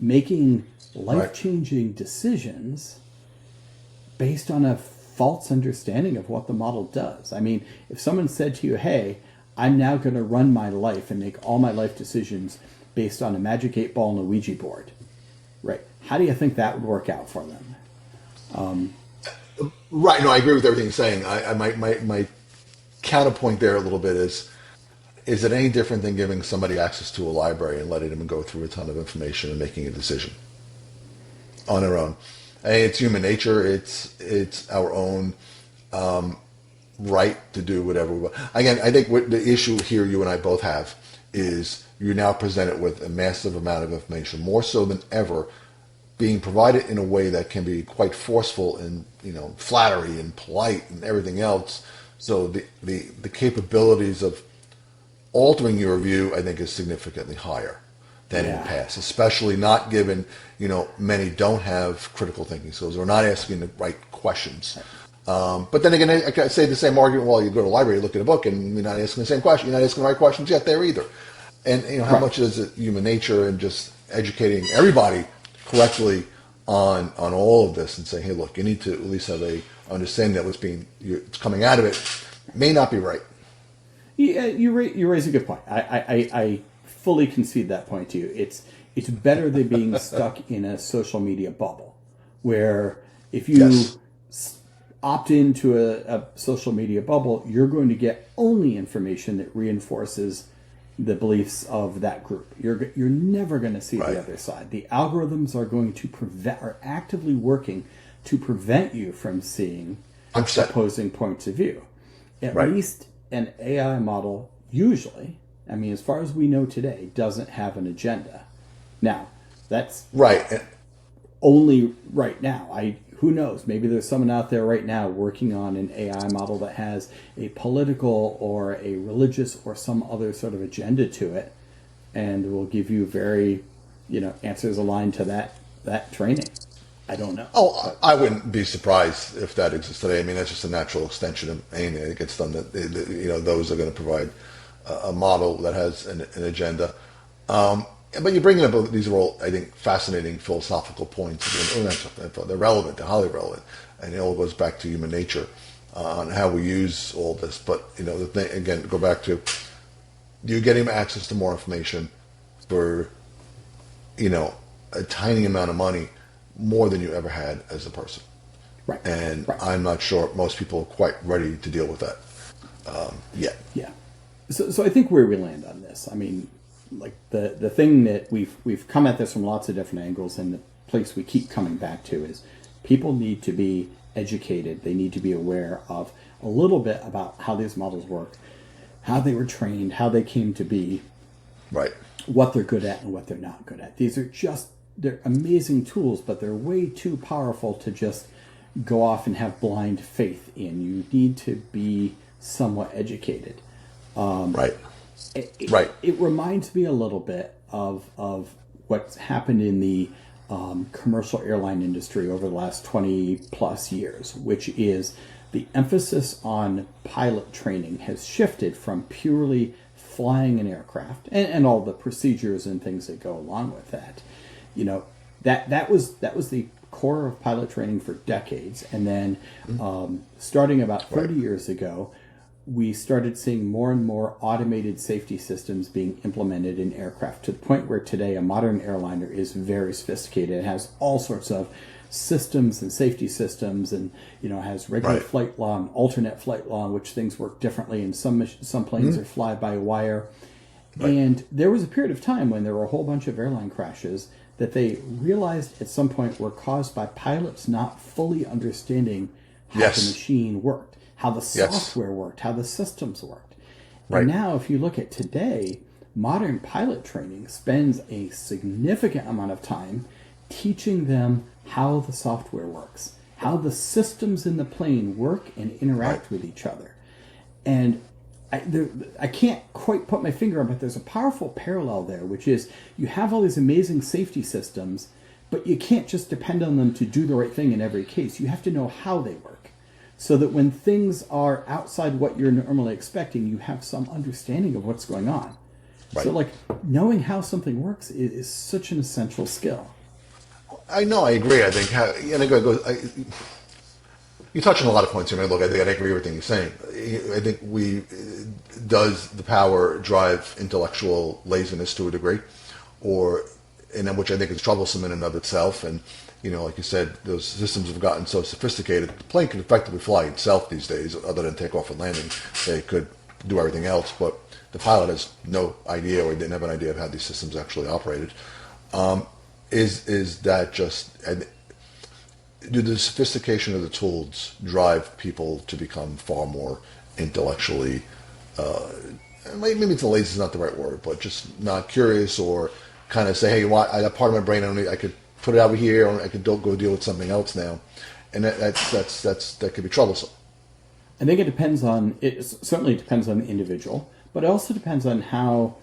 making life-changing decisions based on a false understanding of what the model does. I mean, if someone said to you, hey, I'm now going to run my life and make all my life decisions based on a magic 8-ball and a Ouija board, right? How do you think that would work out for them? Right. No, I agree with everything you're saying. My counterpoint there a little bit is it any different than giving somebody access to a library and letting them go through a ton of information and making a decision on their own? It's human nature. It's our own right to do whatever we want. Again, I think what the issue here you and I both have is you're now presented with a massive amount of information, more so than ever, being provided in a way that can be quite forceful and flattery and polite and everything else. So the capabilities of altering your view, I think, is significantly higher than in the past, especially not given, many don't have critical thinking skills or not asking the right questions. But then again, I say the same argument, well, you go to the library, you look at a book, and you're not asking the same question. You're not asking the right questions yet there either. And how much is it human nature and just educating everybody correctly on all of this and saying, hey, look, you need to at least have a understanding that it's coming out of it may not be right. Yeah, you raise a good point. I fully concede that point to you. It's better than being stuck in a social media bubble, where if you opt into a social media bubble, you're going to get only information that reinforces the beliefs of that group. You're never going to see the other side. The algorithms are going to are actively working to prevent you from seeing opposing points of view. At least an AI model usually, as far as we know today, doesn't have an agenda. Now, that's only right now. Who knows? Maybe there's someone out there right now working on an AI model that has a political or a religious or some other sort of agenda to it, and will give you very, answers aligned to that training. I don't know. Oh, I wouldn't be surprised if that exists today. That's just a natural extension of anything that gets done. That those are going to provide a model that has an agenda. But you're bringing up, these are all, I think, fascinating philosophical points. They're relevant, they're highly relevant, and it all goes back to human nature on how we use all this. But, the thing, again, go back to, you're getting access to more information for, a tiny amount of money, more than you ever had as a person. Right. And I'm not sure most people are quite ready to deal with that yet. Yeah. So I think where we land on this, like the thing that we've come at this from lots of different angles, and the place we keep coming back to is people need to be educated. They need to be aware of a little bit about how these models work, how they were trained, how they came to be, what they're good at and what they're not good at. They're amazing tools, but they're way too powerful to just go off and have blind faith in. You need to be somewhat educated. It reminds me a little bit of what's happened in the commercial airline industry over the last 20 plus years, which is the emphasis on pilot training has shifted from purely flying an aircraft and all the procedures and things that go along with that. That was the core of pilot training for decades, and then starting about 30 years ago, we started seeing more and more automated safety systems being implemented in aircraft, to the point where today a modern airliner is very sophisticated. It has all sorts of systems and safety systems, and has regular flight law and alternate flight law, in which things work differently, and some planes are fly by wire. And there was a period of time when there were a whole bunch of airline crashes that they realized at some point were caused by pilots not fully understanding how the machine worked, how the software worked, how the systems worked. And now, if you look at today, modern pilot training spends a significant amount of time teaching them how the software works, how the systems in the plane work and interact with each other. And I can't quite put my finger on it, but there's a powerful parallel there, which is you have all these amazing safety systems, but you can't just depend on them to do the right thing in every case. You have to know how they work, so that when things are outside what you're normally expecting, you have some understanding of what's going on. So, knowing how something works is such an essential skill. I know, I agree. I think you touch on a lot of points here. I agree with everything you're saying. I think does the power drive intellectual laziness to a degree, which I think is troublesome in and of itself. And like you said, those systems have gotten so sophisticated. The plane can effectively fly itself these days, other than takeoff and landing. They could do everything else, but the pilot has no idea, or didn't have an idea of how these systems actually operated. Is that just? do the sophistication of the tools drive people to become far more intellectually, maybe it's lazy is not the right word, but just not curious, or kind of say, hey, I got part of my brain, I could put it over here, or I could go deal with something else now, and that could be troublesome. I think it certainly depends on the individual, but it also depends on how,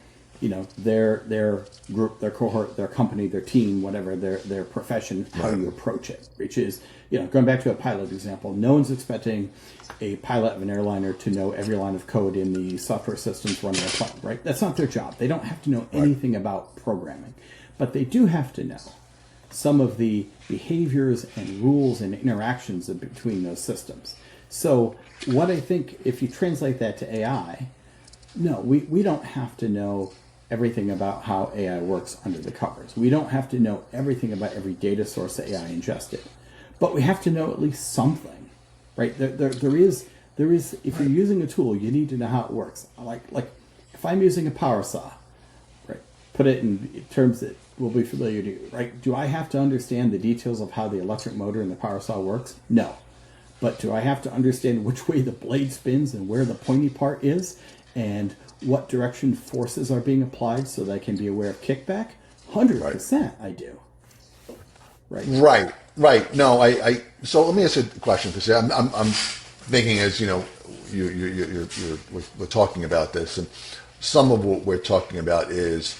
their group, their cohort, their company, their team, whatever, their profession, how you approach it. Which is, going back to a pilot example, no one's expecting a pilot of an airliner to know every line of code in the software systems running a plane, right? That's not their job. They don't have to know anything about programming, but they do have to know some of the behaviors and rules and interactions between those systems. So what I think, if you translate that to AI, no, we don't have to know everything about how AI works under the covers. We don't have to know everything about every data source that AI ingested, but we have to know at least something, right? There is, if you're using a tool, you need to know how it works. Like if I'm using a power saw, right? Put it in terms that will be familiar to you, right? Do I have to understand the details of how the electric motor in the power saw works? No. But do I have to understand which way the blade spins and where the pointy part is and what direction forces are being applied so that I can be aware of kickback? 100% I do. Right. No, so let me ask you a question, because I'm thinking, as we're talking about this, and some of what we're talking about is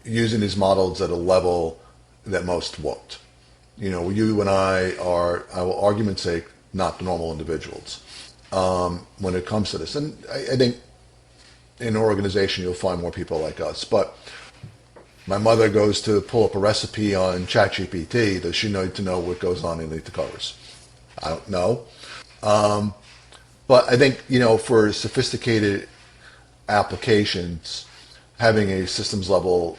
using these models at a level that most won't. You and I will argument's sake, not the normal individuals when it comes to this. And I think in an organization you'll find more people like us. But my mother goes to pull up a recipe on ChatGPT. Does she need to know what goes on underneath the covers? I don't know. But I think, for sophisticated applications, having a systems level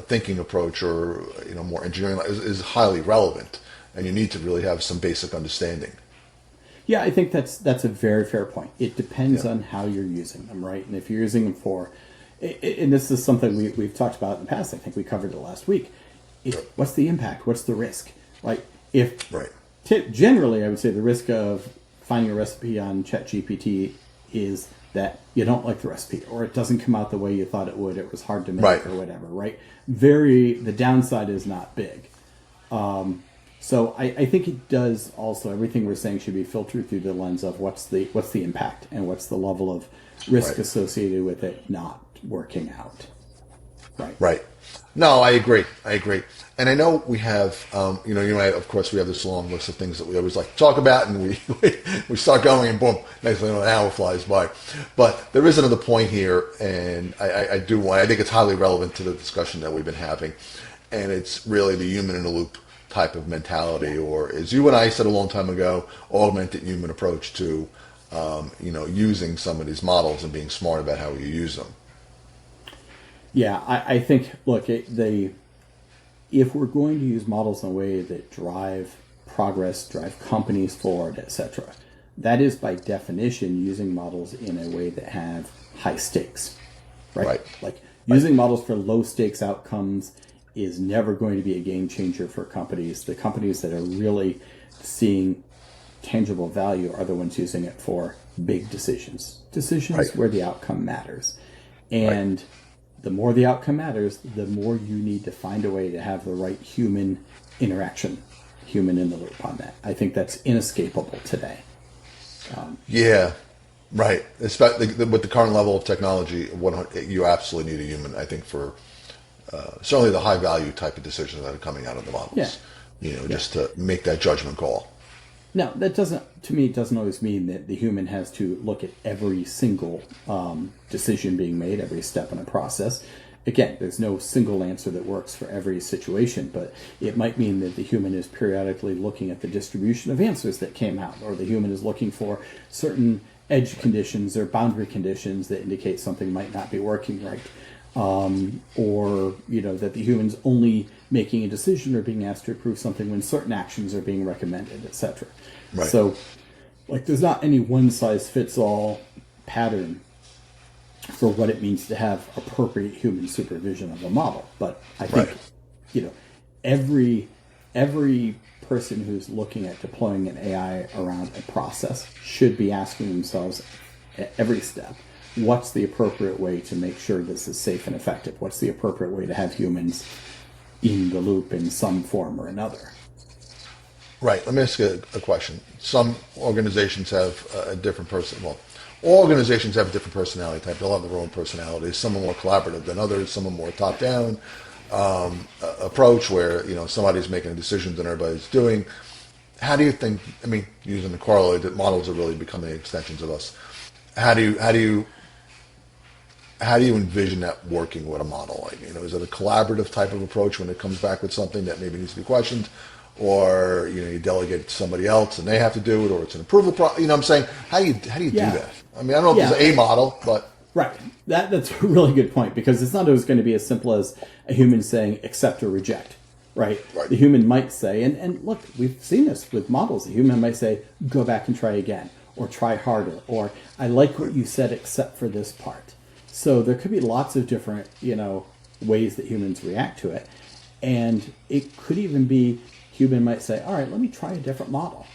thinking approach, or more engineering is highly relevant, and you need to really have some basic understanding. Yeah, I think that's a very fair point. It depends on how you're using them, right? And if you're using them for, and this is something we've talked about in the past, I think we covered it last week. What's the impact? What's the risk? Like generally, I would say the risk of finding a recipe on ChatGPT is that you don't like the recipe, or it doesn't come out the way you thought it would. It was hard to make, or whatever, right? The downside is not big. So I think it does also, everything we're saying should be filtered through the lens of what's the impact and what's the level of risk associated with it not working out. Right. No, I agree. And I know we have, of course, we have this long list of things that we always like to talk about, and we start going, and boom, next thing you know, an hour flies by. But there is another point here, and I think it's highly relevant to the discussion that we've been having, and it's really the human in the loop type of mentality, or, as you and I said a long time ago, augmented human approach to, using some of these models and being smart about how you use them. Yeah, I think, look, if we're going to use models in a way that drive progress, drive companies forward, etc., that is by definition using models in a way that have high stakes, right? Like using models for low stakes outcomes is never going to be a game changer for companies. The companies that are really seeing tangible value are the ones using it for big decisions where the outcome matters. And the more the outcome matters, the more you need to find a way to have the right human interaction, human in the loop on that. I think that's inescapable today. Especially with the current level of technology, you absolutely need a human, I think, for certainly the high value type of decisions that are coming out of the models. Just to make that judgment call. Now, that doesn't always mean that the human has to look at every single decision being made, every step in a process. Again, there's no single answer that works for every situation, but it might mean that the human is periodically looking at the distribution of answers that came out, or the human is looking for certain edge conditions or boundary conditions that indicate something might not be working right. Or that the human's only making a decision or being asked to approve something when certain actions are being recommended, etc. So, there's not any one-size-fits-all pattern for what it means to have appropriate human supervision of a model. But I think, every person who's looking at deploying an AI around a process should be asking themselves at every step, what's the appropriate way to make sure this is safe and effective? What's the appropriate way to have humans in the loop in some form or another? Right. Let me ask you a question. Some organizations have a different person. Well, all organizations have a different personality type. They'll have their own personalities. Some are more collaborative than others. Some are more top-down approach where, somebody's making decisions and everybody's doing. How do you think, using the corollary that models are really becoming extensions of us, how do you envision that working with a model? Is it a collaborative type of approach when it comes back with something that maybe needs to be questioned? Or you delegate it to somebody else and they have to do it, or it's an approval what I'm saying? How do you do that? I don't know if there's a model, but right. That's a really good point, because it's not always going to be as simple as a human saying accept or reject. Right? The human might say, and look, we've seen this with models. The human might say, go back and try again, or try harder, or I like what you said except for this part. So there could be lots of different, ways that humans react to it. And it could even be human might say, all right, let me try a different model,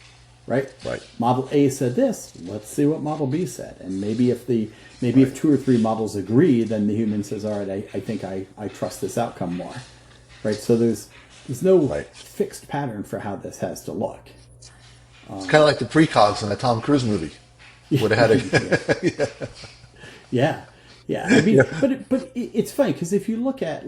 right? Right. Model A said this, let's see what model B said. And maybe if 2 or 3 models agree, then the human says, all right, I think I trust this outcome more, right? So there's no fixed pattern for how this has to look. It's kind of like the precogs in a Tom Cruise movie. Would have had Yeah. But it's funny, because if you look at,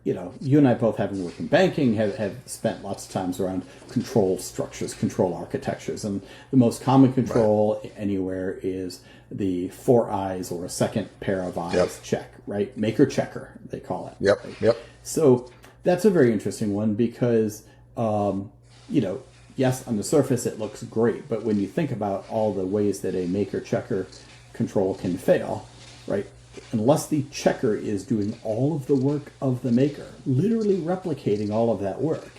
you and I both having worked in banking, have spent lots of times around control structures, control architectures, and the most common control anywhere is the 4 eyes or a second pair of eyes check, right? Maker checker, they call it. Yep. Right? Yep. So that's a very interesting one because, yes, on the surface it looks great, but when you think about all the ways that a maker checker control can fail, right? Unless the checker is doing all of the work of the maker, literally replicating all of that work,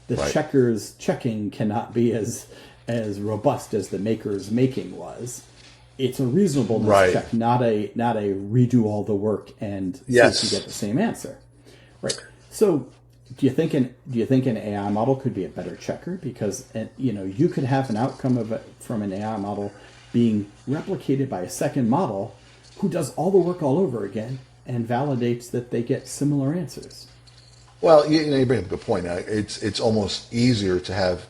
the checker's checking cannot be as robust as the maker's making was. It's a reasonableness check, not a redo all the work and see if you get the same answer. Right. So do you think an AI model could be a better checker? Because you could have an outcome from an AI model being replicated by a second model who does all the work all over again and validates that they get similar answers. Well, you bring up a good point. It's almost easier to have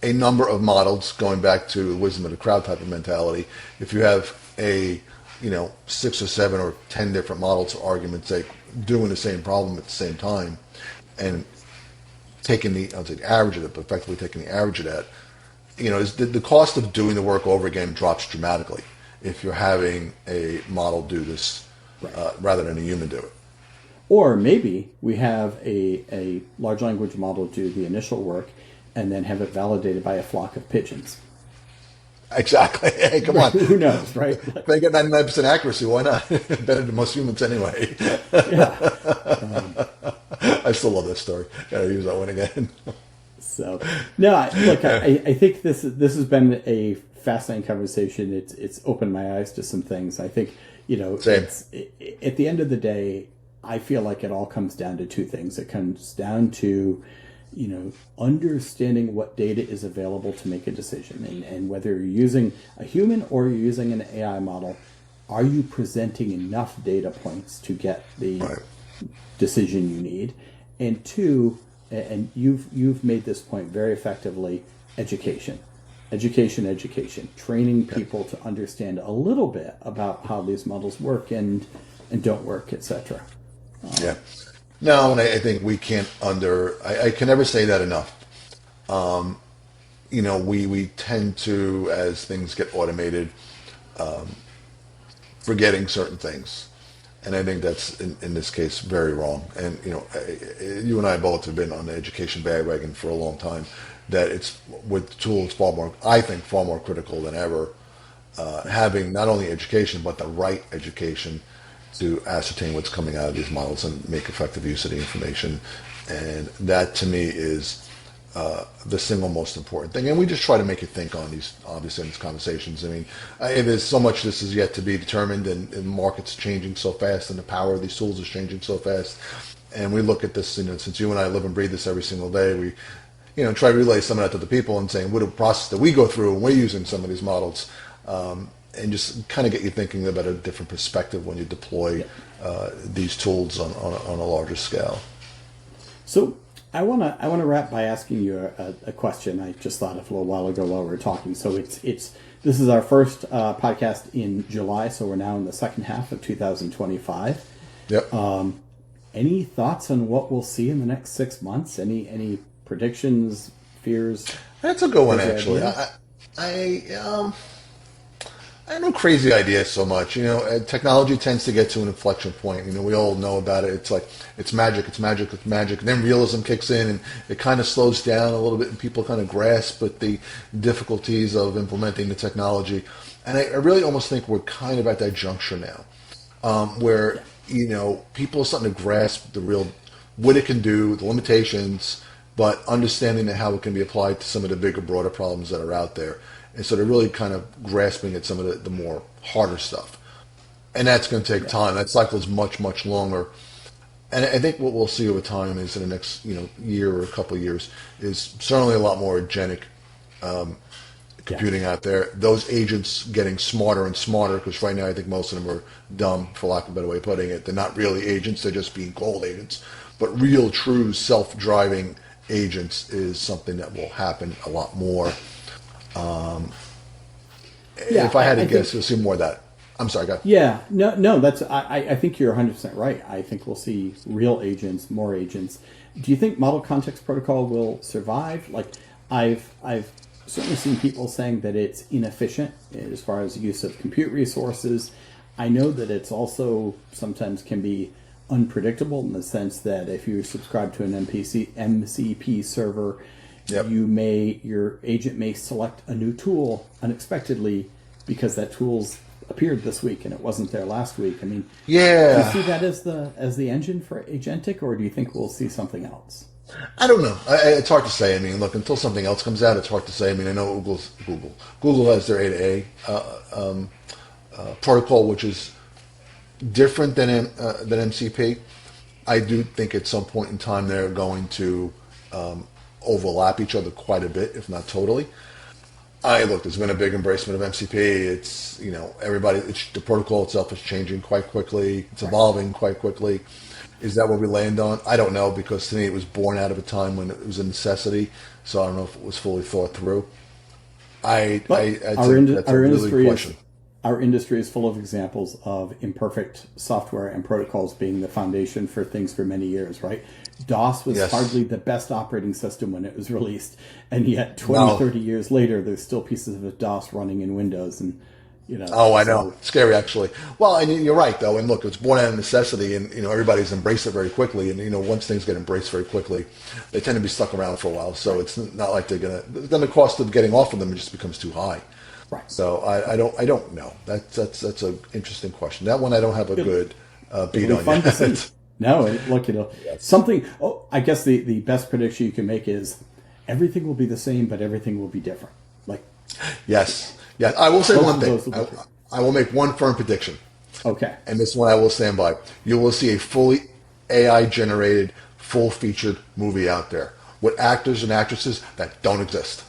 a number of models, going back to the wisdom of the crowd type of mentality. If you have 6 or 7 or 10 different models, for argument's sake, doing the same problem at the same time, and taking the average of it, but effectively taking the average of that, the cost of doing the work over again drops dramatically if you're having a model do this rather than a human do it. Or maybe we have a large language model do the initial work and then have it validated by a flock of pigeons. Exactly. Hey, come on. Who knows, right? If they get 99% accuracy, why not? Better than most humans anyway. I still love this story. Gotta use that one again. So, no, I think this has been a fascinating conversation. It's opened my eyes to some things. I think, at the end of the day, I feel like it all comes down to 2 things. It comes down to, understanding what data is available to make a decision. And whether you're using a human or you're using an AI model, are you presenting enough data points to get the decision you need? And 2, and you've made this point very effectively, education, training people to understand a little bit about how these models work and don't work, etc. No, and I think we can't I can never say that enough. We tend to, as things get automated, forgetting certain things. And I think that's, in this case, very wrong. And, you and I both have been on the education bandwagon for a long time, that it's, with tools, far more critical than ever, having not only education, but the right education to ascertain what's coming out of these models and make effective use of the information. And that, to me, is the single most important thing. And we just try to make you think on these conversations. There's so much this is yet to be determined, and the market's changing so fast, and the power of these tools is changing so fast. And we look at this, since you and I live and breathe this every single day, try to relay some of that to the people and saying what a process that we go through when we're using some of these models, and just kind of get you thinking about a different perspective when you deploy these tools on a larger scale. So I wanna wrap by asking you a question I just thought of a little while ago while we were talking. So this is our first podcast in July, so we're now in the second half of 2025. Yep. Any thoughts on what we'll see in the next 6 months? Any predictions, fears? That's a good one, actually. I have no crazy ideas so much. Technology tends to get to an inflection point. We all know about it. It's like, it's magic, it's magic, it's magic. And then realism kicks in and it kind of slows down a little bit and people kind of grasp at the difficulties of implementing the technology. And I really almost think we're kind of at that juncture now, where, people are starting to grasp what it can do, the limitations, but understanding how it can be applied to some of the bigger, broader problems that are out there. And so they're really kind of grasping at some of the more harder stuff. And that's going to take time. That cycle is much, much longer. And I think what we'll see over time is in the next year or a couple of years is certainly a lot more agentic computing out there. Those agents getting smarter and smarter, because right now I think most of them are dumb, for lack of a better way of putting it. They're not really agents. They're just being called agents. But real, true self-driving agents is something that will happen a lot more. If I had to guess, you'll see more of that. I'm sorry, go ahead. Yeah, no, that's. I think you're 100% right. I think we'll see real agents, more agents. Do you think model context protocol will survive? Like, I've certainly seen people saying that it's inefficient as far as use of compute resources. I know that it's also sometimes can be unpredictable in the sense that if you subscribe to an MCP server, your agent may select a new tool unexpectedly because that tool's appeared this week and it wasn't there last week. I mean, do you see that as the engine for agentic, or do you think we'll see something else? I don't know. It's hard to say. I mean, look, until something else comes out, it's hard to say. I mean, I know Google has their A-to-A protocol, which is different than MCP. I do think at some point in time they're going to overlap each other quite a bit, if not totally. There's been a big embracement of MCP. It's, the protocol itself is changing quite quickly. It's evolving quite quickly. Is that what we land on? I don't know, because to me it was born out of a time when it was a necessity. So I don't know if it was fully thought through. That's a really question. Our industry is full of examples of imperfect software and protocols being the foundation for things for many years, right? DOS was hardly the best operating system when it was released, and yet 30 years later, there's still pieces of DOS running in Windows, and Oh, I know. Scary, actually. Well, and you're right, though. And look, it's born out of necessity, and everybody's embraced it very quickly. And once things get embraced very quickly, they tend to be stuck around for a while. So it's not like then the cost of getting off of them just becomes too high. Right. So I don't know. That's an interesting question. That one I don't have a good beat on yet. No, it'll something. Oh, I guess the best prediction you can make is everything will be the same, but everything will be different. Yes. Yeah, I will say one thing. I will make one firm prediction. Okay. And this one I will stand by. You will see a fully AI-generated, full-featured movie out there with actors and actresses that don't exist.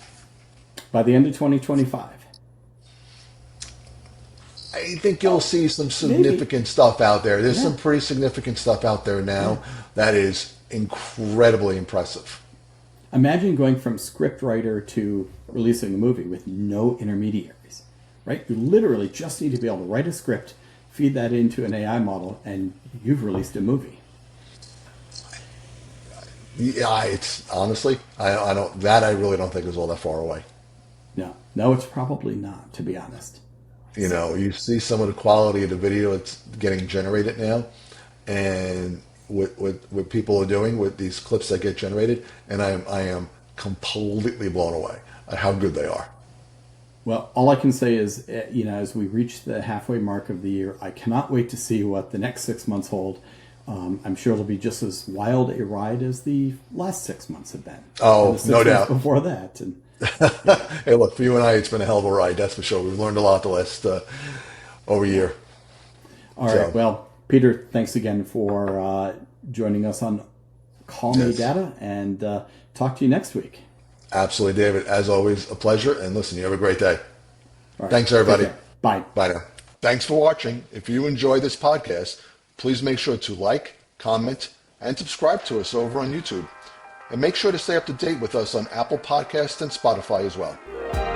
By the end of 2025. I think you'll see some significant stuff out there. There's some pretty significant stuff out there now that is incredibly impressive. Imagine going from scriptwriter to releasing a movie with no intermediaries, right? You literally just need to be able to write a script, feed that into an AI model, and you've released a movie. Yeah, it's honestly, I really don't think is all that far away. No, it's probably not, to be honest. You see some of the quality of the video that's getting generated now, and what people are doing with these clips that get generated, and I am completely blown away at how good they are. Well, all I can say is, as we reach the halfway mark of the year, I cannot wait to see what the next 6 months hold. I'm sure it'll be just as wild a ride as the last 6 months have been. Oh, no doubt. Before that. And, Hey, look, for you and I, it's been a hell of a ride, that's for sure. We've learned a lot the last over a year. All right. Well, Peter, thanks again for joining us on Call Me Data, and talk to you next week. Absolutely, David. As always, a pleasure. And listen, you have a great day. All right. Thanks, everybody. Take care. Bye. Bye now. Thanks for watching. If you enjoy this podcast, please make sure to like, comment, and subscribe to us over on YouTube. And make sure to stay up to date with us on Apple Podcasts and Spotify as well.